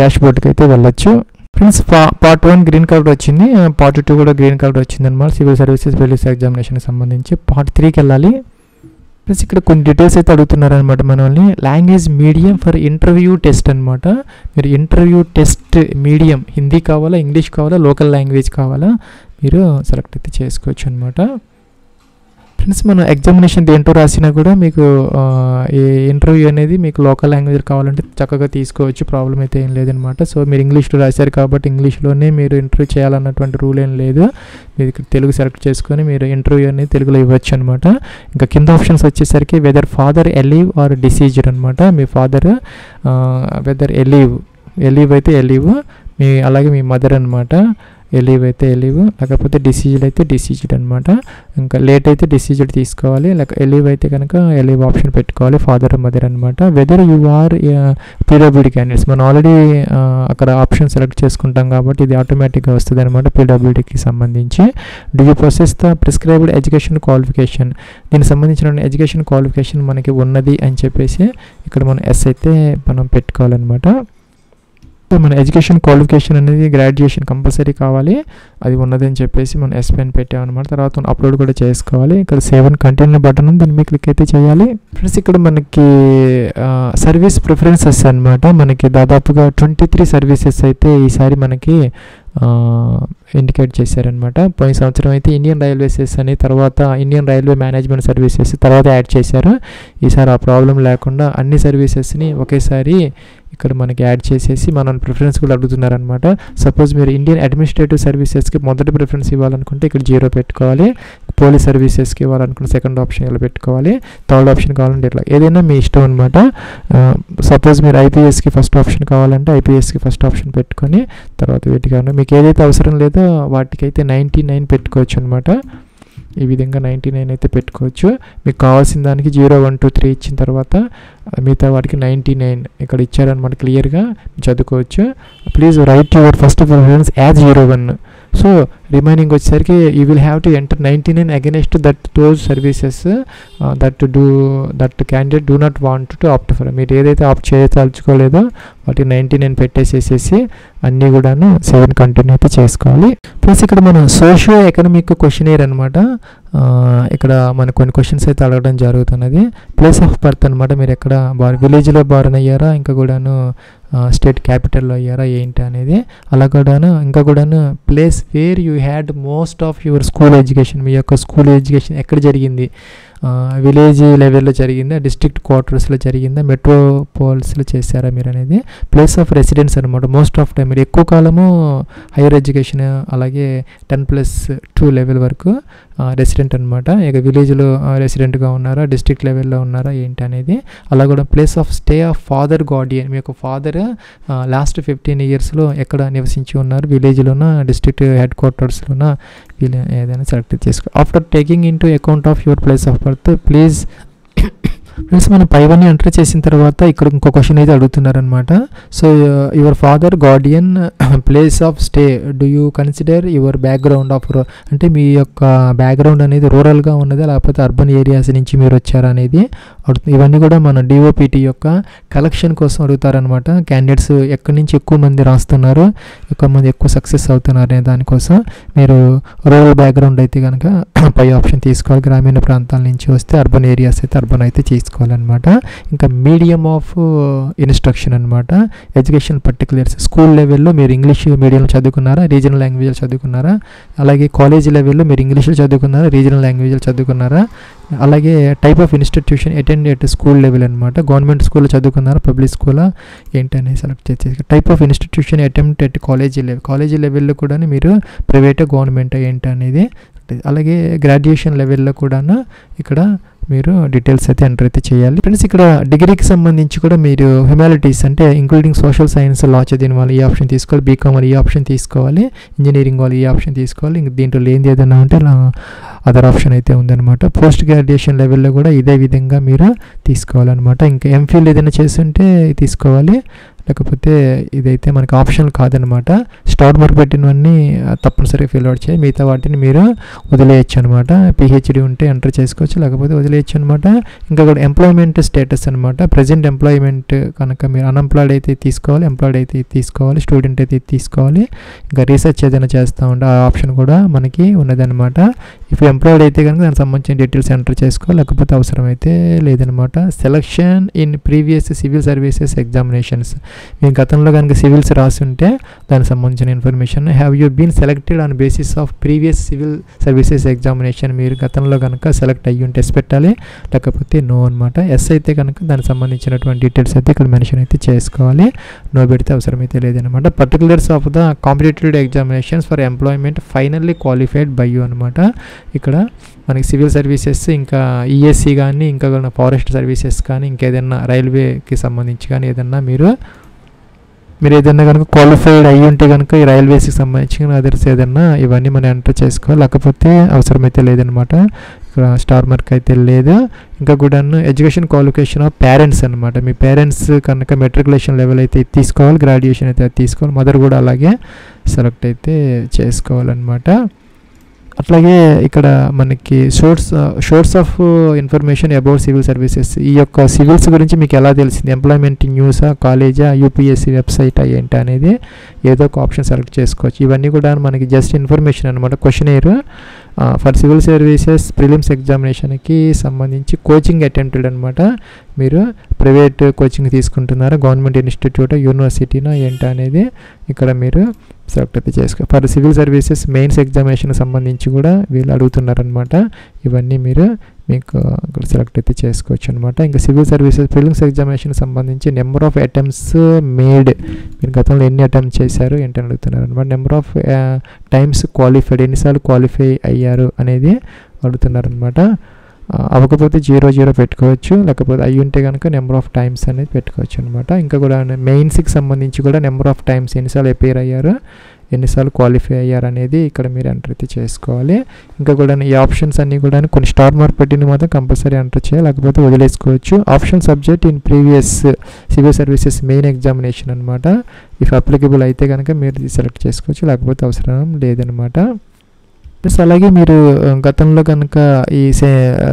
డాష్ బోర్డ్కి అయితే వెళ్ళొచ్చు. ఫ్రెండ్స్ పార్ట్ 1 గ్రీన్ కలర్ వచ్చింది, పార్ట్ 2 కూడా గ్రీన్ కలర్ వచ్చింది అనమాట. సివిల్ సర్వీసెస్ పోలీస్ ఎగ్జామినేషన్కి సంబంధించి పార్ట్ 3కి వెళ్ళాలి. ప్లస్ ఇక్కడ కొన్ని డీటెయిల్స్ అయితే అడుగుతున్నారనమాట మనల్ని. Language medium for interview test అనమాట. మీరు ఇంటర్వ్యూ టెస్ట్ మీడియం హిందీ కావాలా, ఇంగ్లీష్ కావాలా, లోకల్ లాంగ్వేజ్ కావాలా, మీరు సెలెక్ట్ అయితే చేసుకోవచ్చు అనమాట. ఫ్రెండ్స్ మన ఎగ్జామినేషన్ దేంట్లో రాసినా కూడా మీకు ఈ ఇంటర్వ్యూ అనేది మీకు లోకల్ లాంగ్వేజ్ కావాలంటే చక్కగా తీసుకోవచ్చు, ప్రాబ్లం అయితే ఏం లేదనమాట. సో మీరు ఇంగ్లీష్లో రాశారు కాబట్టి ఇంగ్లీష్లోనే మీరు ఇంటర్వ్యూ చేయాలన్నటువంటి రూల్ ఏం లేదు. మీరు ఇక్కడ తెలుగు సెలెక్ట్ చేసుకొని మీరు ఇంటర్వ్యూ అనేది తెలుగులో ఇవ్వచ్చు అనమాట. ఇంకా కింద ఆప్షన్స్ వచ్చేసరికి వెదర్ ఫాదర్ ఎలీవ్ ఆర్ డిసీజ్డ్ అనమాట. మీ ఫాదర్ వెదర్ ఎలీవ్ అయితే ఎలీవ్, అలాగే మీ మదర్ అనమాట ఎలీవ్ అయితే ఎలీవ్, లేకపోతే డిసీజ్డ్ అయితే డిసీజ్డ్ అనమాట. ఇంకా లేట్ అయితే డిసీజ్డ్ తీసుకోవాలి, లేక ఎలీవ్ అయితే కనుక ఎలీవ్ ఆప్షన్ పెట్టుకోవాలి, ఫాదర్ మదర్ అనమాట. వెదర్ యు ఆర్ పీడబ్ల్యూడీ క్యాండిడేట్స్, మనం ఆల్రెడీ అక్కడ ఆప్షన్ సెలెక్ట్ చేసుకుంటాం కాబట్టి ఇది ఆటోమేటిక్గా వస్తుంది అనమాట పీడబ్ల్యూడీకి సంబంధించి. Do you process the prescribed education qualification, దీనికి సంబంధించిన ఎడ్యుకేషన్ క్వాలిఫికేషన్ మనకి ఉన్నది అని చెప్పేసి ఇక్కడ మనం ఎస్ అయితే మనం పెట్టుకోవాలన్నమాట. మన ఎడ్యుకేషన్ క్వాలిఫికేషన్ అనేది గ్రాడ్యుయేషన్ కంపల్సరీ కావాలి, అది ఉన్నదని చెప్పేసి మనం ఎస్ పెన్ పెట్టామన్నమాట. తర్వాత అప్లోడ్ కూడా చేసుకోవాలి. ఇక్కడ సేవ్ అండ్ కంటిన్యూ బటన్ ఉంది, దీన్ని మీద క్లిక్ అయితే చేయాలి. ఫ్రెండ్స్ ఇక్కడ మనకి సర్వీస్ ప్రిఫరెన్సెస్ అనమాట. మనకి దాదాపుగా 23 సర్వీసెస్ అయితే ఈసారి మనకి ఇండికేట్ చేశారనమాట. పోయిన సంవత్సరం అయితే ఇండియన్ రైల్వేసెస్ అని, తర్వాత ఇండియన్ రైల్వే మేనేజ్మెంట్ సర్వీసెస్ తర్వాత యాడ్ చేశారు. ఈసారి ఆ ప్రాబ్లం లేకుండా అన్ని సర్వీసెస్ని ఒకేసారి ఇక్కడ మనకి యాడ్ చేసేసి మనం ప్రిఫరెన్స్ కూడా అడుగుతున్నారనమాట. సపోజ్ మీరు ఇండియన్ అడ్మినిస్ట్రేటివ్ సర్వీసెస్కి మొదటి ప్రిఫరెన్స్ ఇవ్వాలనుకుంటే ఇక్కడ 0 పెట్టుకోవాలి, పోలీస్ సర్వీసెస్కి ఇవ్వాలనుకుంటే సెకండ్ ఆప్షన్ ఇలా పెట్టుకోవాలి, థర్డ్ ఆప్షన్ కావాలంటే ఇట్లా ఏదైనా మీ ఇష్టం అనమాట. సపోజ్ మీరు ఐపీఎస్కి ఫస్ట్ ఆప్షన్ కావాలంటే ఐపీఎస్కి ఫస్ట్ ఆప్షన్ పెట్టుకొని తర్వాత వీటికి మీకు ఏదైతే అవసరం లేదో వాటికైతే 99 పెట్టుకోవచ్చు అనమాట. ఈ విధంగా 99 అయితే పెట్టుకోవచ్చు. మీకు కావాల్సిన దానికి 0, 1, 2, 3 ఇచ్చిన తర్వాత మిగతా వాటికి 99 ఇక్కడ ఇచ్చారనమాట. క్లియర్గా చదువుకోవచ్చు. Please write your first preference as 01. So remaining వచ్చేసరికి you will have to enter 99 against those services that candidate do not want to opt for. మీరు ఏదైతే ఆప్ట్ చేయదలుచుకోలేదో వాటి 99 పెట్టేసేసి అన్నీ కూడాను 7 కంటిన్యూ అయితే చేసుకోవాలి. ప్లస్ ఇక్కడ మనం సోషియో ఎకనామిక్ క్వశ్చనీర్ అనమాట. ఇక్కడ మన కొన్ని క్వశ్చన్స్ అయితే అడగడం జరుగుతున్నది. ప్లేస్ ఆఫ్ బర్త్ అనమాట, మీరు ఎక్కడ విలేజ్లో బార్న్ అయ్యారా, ఇంకా కూడాను స్టేట్ క్యాపిటల్లో అయ్యారా ఏంటి అనేది, అలా కూడాను ఇంకా కూడాను place where you had most of your school education, మీ యొక్క స్కూల్ ఎడ్యుకేషన్ ఎక్కడ జరిగింది, విలేజ్ లెవెల్లో జరిగిందా, డిస్ట్రిక్ట్ క్వార్టర్స్లో జరిగిందా, మెట్రోపోల్స్లో చేశారా మీరు అనేది. ప్లేస్ ఆఫ్ రెసిడెన్స్ అనమాట. మోస్ట్ ఆఫ్ టైం మీరు ఎక్కువ కాలము హైయర్ ఎడ్యుకేషన్ అలాగే 10+2 లెవెల్ వరకు రెసిడెంట్ అనమాట. ఇక విలేజ్లో రెసిడెంట్గా ఉన్నారా, డిస్ట్రిక్ట్ లెవెల్లో ఉన్నారా ఏంటి అనేది. అలా కూడా place of stay of father guardian, మీ యొక్క ఫాదర్ లాస్ట్ 15 ఇయర్స్లో ఎక్కడ నివసించి ఉన్నారు, విలేజ్లోనా డిస్ట్రిక్ట్ హెడ్ క్వార్టర్స్లోనా, ఏదైనా సెలెక్ట్ చేసుకో. After taking into account of your place of birth please. Friends మనం పైవన్నీ ఎంటర్ చేసిన తర్వాత ఇక్కడ ఇంకో క్వశ్చన్ అయితే అడుగుతున్నారనమాట. So your father guardian place of stay do you consider your background of, అంటే మీ యొక్క బ్యాక్గ్రౌండ్ అనేది రూరల్గా ఉన్నదా లేకపోతే అర్బన్ ఏరియాస్ నుంచి మీరు వచ్చారా అనేది అడుగుతుంది. ఇవన్నీ కూడా మన డిఓపిటి యొక్క కలెక్షన్ కోసం అడుగుతారనమాట. క్యాండిడేట్స్ ఎక్కడి నుంచి ఎక్కువ మంది రాస్తున్నారు, ఎక్కువ మంది ఎక్కువ సక్సెస్ అవుతున్నారు అనే దానికోసం మీరు రూరల్ బ్యాక్గ్రౌండ్ అయితే కనుక పై ఆప్షన్ తీసుకోవాలి. గ్రామీణ ప్రాంతాల నుంచి వస్తే అర్బన్ ఏరియాస్ అయితే అర్బన్ అయితే చేసుకోవాలన్నమాట. ఇంకా మీడియం ఆఫ్ ఇన్స్ట్రక్షన్ అనమాట. ఎడ్యుకేషన్ పర్టికులర్స్ స్కూల్ లెవెల్లో మీరు ఇంగ్లీష్ మీడియంలో చదువుకున్నారా, రీజనల్ లాంగ్వేజ్లో చదువుకున్నారా, అలాగే కాలేజ్ లెవెల్లో మీరు ఇంగ్లీష్లో చదువుకున్నారా, రీజనల్ లాంగ్వేజ్లో చదువుకున్నారా, అలాగే type of institution attend at school level అనమాట. గవర్నమెంట్ స్కూల్లో చదువుకున్నారా, పబ్లిక్ స్కూలా ఏంటనేది సెలెక్ట్ చేసి type of institution attempt at college లెవెల్లో కూడా మీరు ప్రైవేట్ గవర్నమెంట్ ఏంటి అనేది, అలాగే గ్రాడ్యుయేషన్ లెవెల్లో కూడా ఇక్కడ మీరు డీటెయిల్స్ అయితే ఎంటర్ అయితే చేయాలి. ఫ్రెండ్స్ ఇక్కడ డిగ్రీకి సంబంధించి కూడా మీరు హ్యుమానిటీస్ అంటే ఇంక్లూడింగ్ సోషల్ సైన్స్ లా చదివిన వాళ్ళు ఈ ఆప్షన్ తీసుకోవాలి, బీకామ్ వాళ్ళు ఈ ఆప్షన్ తీసుకోవాలి, ఇంజనీరింగ్ వాళ్ళు ఈ ఆప్షన్ తీసుకోవాలి. ఇంక దీంట్లో లేనిది ఏదైనా ఉంటే అదర్ ఆప్షన్ అయితే ఉందన్నమాట. పోస్ట్ గ్రాడ్యుయేషన్ లెవెల్లో కూడా ఇదే విధంగా మీరు తీసుకోవాలన్నమాట. ఇంకా ఎంఫిల్ ఏదైనా చేస్తుంటే తీసుకోవాలి, లేకపోతే ఇదైతే మనకి ఆప్షన్ కాదనమాట. స్టార్ మార్క్ పెట్టినవన్నీ తప్పనిసరిగా ఫిల్ అవుట్ చేయాలి, మిగతా వాటిని మీరు వదిలేయచ్చు అనమాట. పిహెచ్డి ఉంటే ఎంటర్ చేసుకోవచ్చు, లేకపోతే వదిలేయచ్చు అనమాట. ఇంకా కూడా ఎంప్లాయ్మెంట్ స్టేటస్ అనమాట. ప్రజెంట్ ఎంప్లాయ్మెంట్ కనుక మీరు అన్ఎంప్లాయిడ్ అయితే తీసుకోవాలి, ఎంప్లాయిడ్ అయితే తీసుకోవాలి, స్టూడెంట్ అయితే తీసుకోవాలి. ఇంకా రీసెర్చ్ ఏదైనా చేస్తూ ఉంటే ఆ ఆప్షన్ కూడా మనకి ఉన్నదనమాట. ఇఫ్ ఎంప్లాయిడ్ అయితే కనుక దానికి సంబంధించిన డీటెయిల్స్ ఎంటర్ చేసుకోవాలి, లేకపోతే అవసరం అయితే లేదనమాట. Selection in previous civil services examinations, మీరు గతంలో కనుక సివిల్స్ రాసి ఉంటే దానికి సంబంధించిన information. Have you been selected on basis of previous civil services examination, మీరు గతంలో కనుక సెలెక్ట్ అయ్యి ఉంటే ఎస్ పెట్టాలి, లేకపోతే నో అనమాట. ఎస్ అయితే కనుక దానికి సంబంధించినటువంటి డీటెయిల్స్ అయితే ఇక్కడ మెన్షన్ అయితే చేసుకోవాలి, నో పెడితే అవసరం అయితే లేదనమాట. Particulars of the competitive examinations for employment finally qualified by you అనమాట. ఇక్కడ మనకి సివిల్ సర్వీసెస్ ఇంకా ఈఎస్సీ కానీ ఇంకా ఫారెస్ట్ సర్వీసెస్ కానీ ఇంకేదైనా రైల్వేకి సంబంధించి కానీ ఏదన్నా మీరు ఏదైనా కనుక క్వాలిఫైడ్ అయ్యి ఉంటే కనుక ఈ రైల్వేస్కి సంబంధించిన అదర్స్ ఏదన్నా ఇవన్నీ మనం ఎంటర్ చేసుకోవాలి, లేకపోతే అవసరమైతే లేదనమాట. ఇక్కడ స్టార్ మార్క్ అయితే లేదు. ఇంకా కూడా ఎడ్యుకేషన్ క్వాలిఫికేషన్ ఆఫ్ పేరెంట్స్ అనమాట. మీ పేరెంట్స్ కనుక మెట్రికులేషన్ లెవెల్ అయితే తీసుకోవాలి, గ్రాడ్యుయేషన్ అయితే తీసుకోవాలి, మదర్ కూడా అలాగే సెలెక్ట్ అయితే చేసుకోవాలన్నమాట. అట్లాగే ఇక్కడ మనకి source of information about civil services, ఈ యొక్క సివిల్స్ గురించి మీకు ఎలా తెలిసింది, ఎంప్లాయ్మెంట్ న్యూసా, కాలేజా, యూపీఎస్సీ వెబ్సైట్ ఏంటి అనేది ఏదో ఒక ఆప్షన్ సెలెక్ట్ చేసుకోవచ్చు. ఇవన్నీ కూడా మనకి జస్ట్ ఇన్ఫర్మేషన్ అనమాట. Questionnaire for civil services prelims ఎగ్జామినేషన్కి సంబంధించి కోచింగ్ అటెంప్టెడ్ అనమాట. మీరు ప్రైవేట్ కోచింగ్ తీసుకుంటున్నారా, గవర్నమెంట్ ఇన్స్టిట్యూట్, యూనివర్సిటీనా ఏంటి అనేది ఇక్కడ మీరు సెలెక్ట్ అయితే చేసుకో. ఫర్ సివిల్ సర్వీసెస్ మెయిన్స్ ఎగ్జామినేషన్కి సంబంధించి కూడా వీళ్ళు అడుగుతున్నారనమాట. ఇవన్నీ మీరు మీకు ఇక్కడ సెలెక్ట్ అయితే చేసుకోవచ్చు అనమాట. ఇంకా సివిల్ సర్వీసెస్ ప్రిలిమ్స్ ఎగ్జామినేషన్కి సంబంధించి నెంబర్ ఆఫ్ అటెంప్ట్స్ మేడ్, మీరు గతంలో ఎన్ని అటెంప్ట్ చేశారు ఏంటని అడుగుతున్నారు అనమాట. నెంబర్ ఆఫ్ టైమ్స్ క్వాలిఫైడ్, ఎన్నిసార్లు క్వాలిఫై అయ్యారు అనేది అడుగుతున్నారనమాట. అవ్వకపోతే 0 పెట్టుకోవచ్చు, లేకపోతే అయ్యి ఉంటే కనుక నెంబర్ ఆఫ్ టైమ్స్ అనేది పెట్టుకోవచ్చు అనమాట. ఇంకా కూడా మెయిన్స్కి సంబంధించి కూడా నెంబర్ ఆఫ్ టైమ్స్ ఎన్నిసార్లు అపేర్ అయ్యారు, ఎన్నిసార్లు క్వాలిఫై అయ్యారు అనేది ఇక్కడ మీరు ఎంటర్ అయితే చేసుకోవాలి. ఇంకా కూడా ఈ ఆప్షన్స్ అన్నీ కూడా కొన్ని స్టార్ మార్క్ పెట్టిన మాత్రం కంపల్సరీ ఎంటర్ చేయాలి, లేకపోతే వదిలేసుకోవచ్చు. Option subject in previous civil services main examination అనమాట. ఇఫ్ అప్లికబుల్ అయితే కనుక మీరు సెలెక్ట్ చేసుకోవచ్చు, లేకపోతే అవసరం లేదనమాట. ప్లస్ అలాగే మీరు గతంలో కనుక ఈ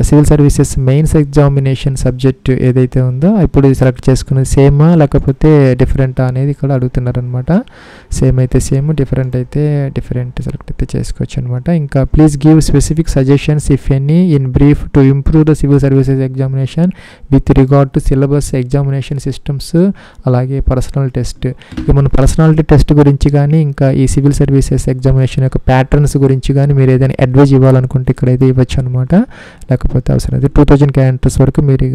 civil services mains examination subject ఏదైతే ఉందో ఇప్పుడు సెలెక్ట్ చేసుకునేది సేమా లేకపోతే డిఫరెంటా అనేది ఇక్కడ అడుగుతున్నారనమాట. సేమ్ అయితే సేమ్, డిఫరెంట్ అయితే డిఫరెంట్ సెలెక్ట్ అయితే చేసుకోవచ్చు అనమాట. ఇంకా please give specific suggestions if any in brief to improve the civil services examination with regard to syllabus, examination systems, అలాగే పర్సనల్ టెస్ట్. మన పర్సనాలిటీ టెస్ట్ గురించి కానీ ఇంకా ఈ సివిల్ సర్వీసెస్ ఎగ్జామినేషన్ యొక్క ప్యాటర్న్స్ గురించి కానీ మీరు ఏదైనా అడ్వైజ్ ఇవ్వాలనుకుంటే ఇక్కడైతే ఇవ్వచ్చు అనమాట. లేకపోతే అవసరం అయితే 2000 క్యారెక్టర్స్ వరకు మీరు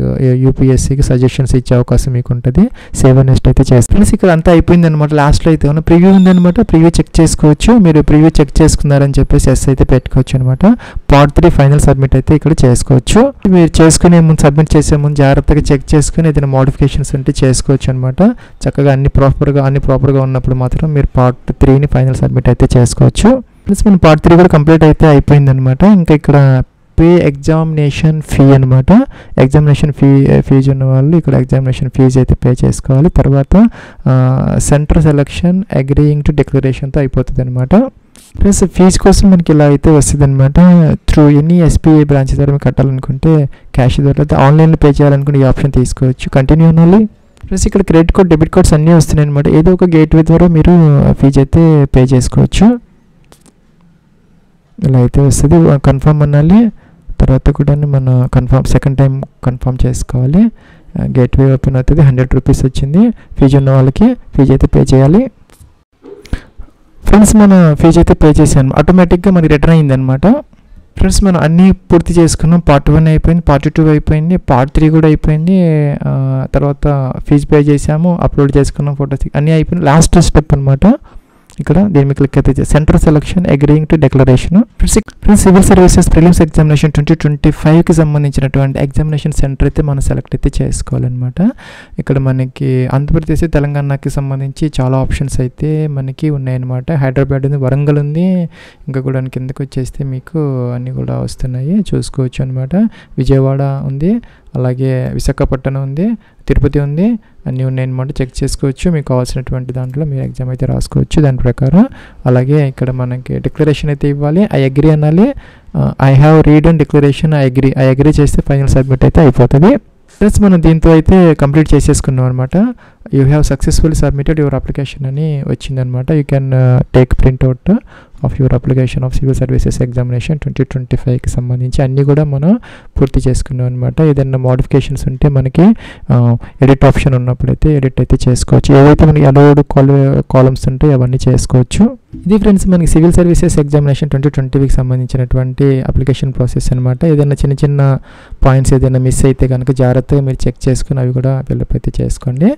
యూపీఎస్సీకి సజెషన్స్ ఇచ్చే అవకాశం మీకు ఉంటుంది. సేవ్ నెక్స్ట్ అయితే చేస్తాను. ఇక్కడ అంతా అయిపోయింది అనమాట. లాస్ట్లో అయితే ఉన్న ప్రివ్యూ ఉందనమాట. ప్రివ్యూ చెక్ చేసుకోవచ్చు. మీరు ప్రివ్యూ చెక్ చేసుకున్నారని చెప్పేసి ఎస్ అయితే పెట్టుకోవచ్చు అనమాట. పార్ట్ 3 ఫైనల్ సబ్మిట్ అయితే ఇక్కడ చేసుకోవచ్చు. మీరు చేసుకునే ముందు, సబ్మిట్ చేసే ముందు జాగ్రత్తగా చెక్ చేసుకుని ఏదైనా మోడిఫికేషన్స్ ఉంటే చేసుకోవచ్చు అనమాట. చక్కగా అన్ని ప్రాపర్గా ఉన్నప్పుడు మాత్రం మీరు పార్ట్ 3ని ఫైనల్ సబ్మిట్ అయితే చేసుకోవచ్చు. ప్లస్ మన పార్ట్ 3 కూడా కంప్లీట్ అయితే అయిపోయిందనమాట. ఇంకా ఇక్కడ పే ఎగ్జామినేషన్ ఫీ అనమాట. ఎగ్జామినేషన్ ఫీజు ఉన్న వాళ్ళు ఇక్కడ ఎగ్జామినేషన్ ఫీజు అయితే పే చేసుకోవాలి. తర్వాత సెంటర్ సెలెక్షన్ అగ్రీయింగ్ టు డిక్లరేషన్తో అయిపోతుంది అనమాట. ప్లస్ ఫీజు కోసం మనకి ఇలా అయితే వస్తుంది అనమాట. త్రూ ఎనీ ఎస్బీఐ బ్రాంచ్ ద్వారా మీరు కట్టాలనుకుంటే క్యాష్ ద్వారా, ఆన్లైన్లో పే చేయాలనుకుంటే ఈ ఆప్షన్ తీసుకోవచ్చు. కంటిన్యూ అనాలి. ప్లస్ ఇక్కడ క్రెడిట్ కార్డ్, డెబిట్ కార్డ్స్ అన్నీ వస్తున్నాయి అనమాట. ఏదో ఒక గేట్వే ద్వారా మీరు ఫీజు అయితే పే చేసుకోవచ్చు. ఇలా అయితే వస్తుంది. కన్ఫర్మ్ అనాలి. తర్వాత కూడా మనం సెకండ్ టైం కన్ఫర్మ్ చేసుకోవాలి. గేట్వే ఓపెన్ అవుతుంది. 100 రూపీస్ వచ్చింది. ఫీజు ఉన్న వాళ్ళకి ఫీజు అయితే పే చేయాలి. ఫ్రెండ్స్ మన ఫీజు అయితే పే చేశాను, ఆటోమేటిక్గా మనకి రిటర్న్ అయింది అనమాట. ఫ్రెండ్స్ మనం అన్నీ పూర్తి చేసుకున్నాం. పార్ట్ 1 అయిపోయింది, పార్ట్ 2 అయిపోయింది, పార్ట్ 3 కూడా అయిపోయింది. తర్వాత ఫీజు పే చేసాము, అప్లోడ్ చేసుకున్నాం, ఫోటోస్ అన్నీ అయిపోయింది. లాస్ట్ స్టెప్ అనమాట. ఇక్కడ దీని మీద క్లిక్ అయితే centre selection agreeing to declaration. Friends civil services prelims examination 2025కి సంబంధించినటువంటి ఎగ్జామినేషన్ సెంటర్ అయితే మనం సెలెక్ట్ అయితే చేసుకోవాలన్నమాట. ఇక్కడ మనకి ఆంధ్రప్రదేశ్ తెలంగాణకి సంబంధించి చాలా ఆప్షన్స్ అయితే మనకి ఉన్నాయన్నమాట. హైదరాబాద్ ఉంది, వరంగల్ ఉంది, ఇంకా కూడా కిందకి వచ్చేస్తే మీకు అన్నీ కూడా వస్తున్నాయి, చూసుకోవచ్చు అనమాట. విజయవాడ ఉంది, అలాగే విశాఖపట్నం ఉంది, తిరుపతి ఉంది, అన్నీ ఉన్నాయన్నమాట. చెక్ చేసుకోవచ్చు. మీకు కావాల్సినటువంటి దాంట్లో మీరు ఎగ్జామ్ అయితే రాసుకోవచ్చు దాని ప్రకారం. అలాగే ఇక్కడ మనకి డిక్లరేషన్ అయితే ఇవ్వాలి, ఐ అగ్రీ అనాలి. I have read and declaration, I agree చేస్తే ఫైనల్ సబ్మిట్ అయితే అయిపోతుంది. ప్లస్ మనం దీంతో అయితే కంప్లీట్ చేసేసుకున్నాం అనమాట. You have successfully submitted your application అని వచ్చిందనమాట. You can take printout of your application of civil services examination 2025కి సంబంధించి అన్నీ కూడా మనం పూర్తి చేసుకున్నాం అనమాట. ఏదైనా మోడిఫికేషన్స్ ఉంటే మనకి ఎడిట్ ఆప్షన్ ఉన్నప్పుడైతే ఎడిట్ అయితే చేసుకోవచ్చు. ఏవైతే మనకి అలౌడ్ కాలమ్స్ ఉంటాయో అవన్నీ చేసుకోవచ్చు. ఇది ఫ్రెండ్స్ మనకి సివిల్ సర్వీసెస్ ఎగ్జామినేషన్ 2020కి సంబంధించినటువంటి అప్లికేషన్ ప్రాసెస్ అనమాట. ఏదైనా చిన్న పాయింట్స్ ఏదైనా మిస్ అయితే కనుక జాగ్రత్తగా మీరు చెక్ చేసుకుని అవి కూడా ఫిల్అప్ అయితే చేసుకోండి.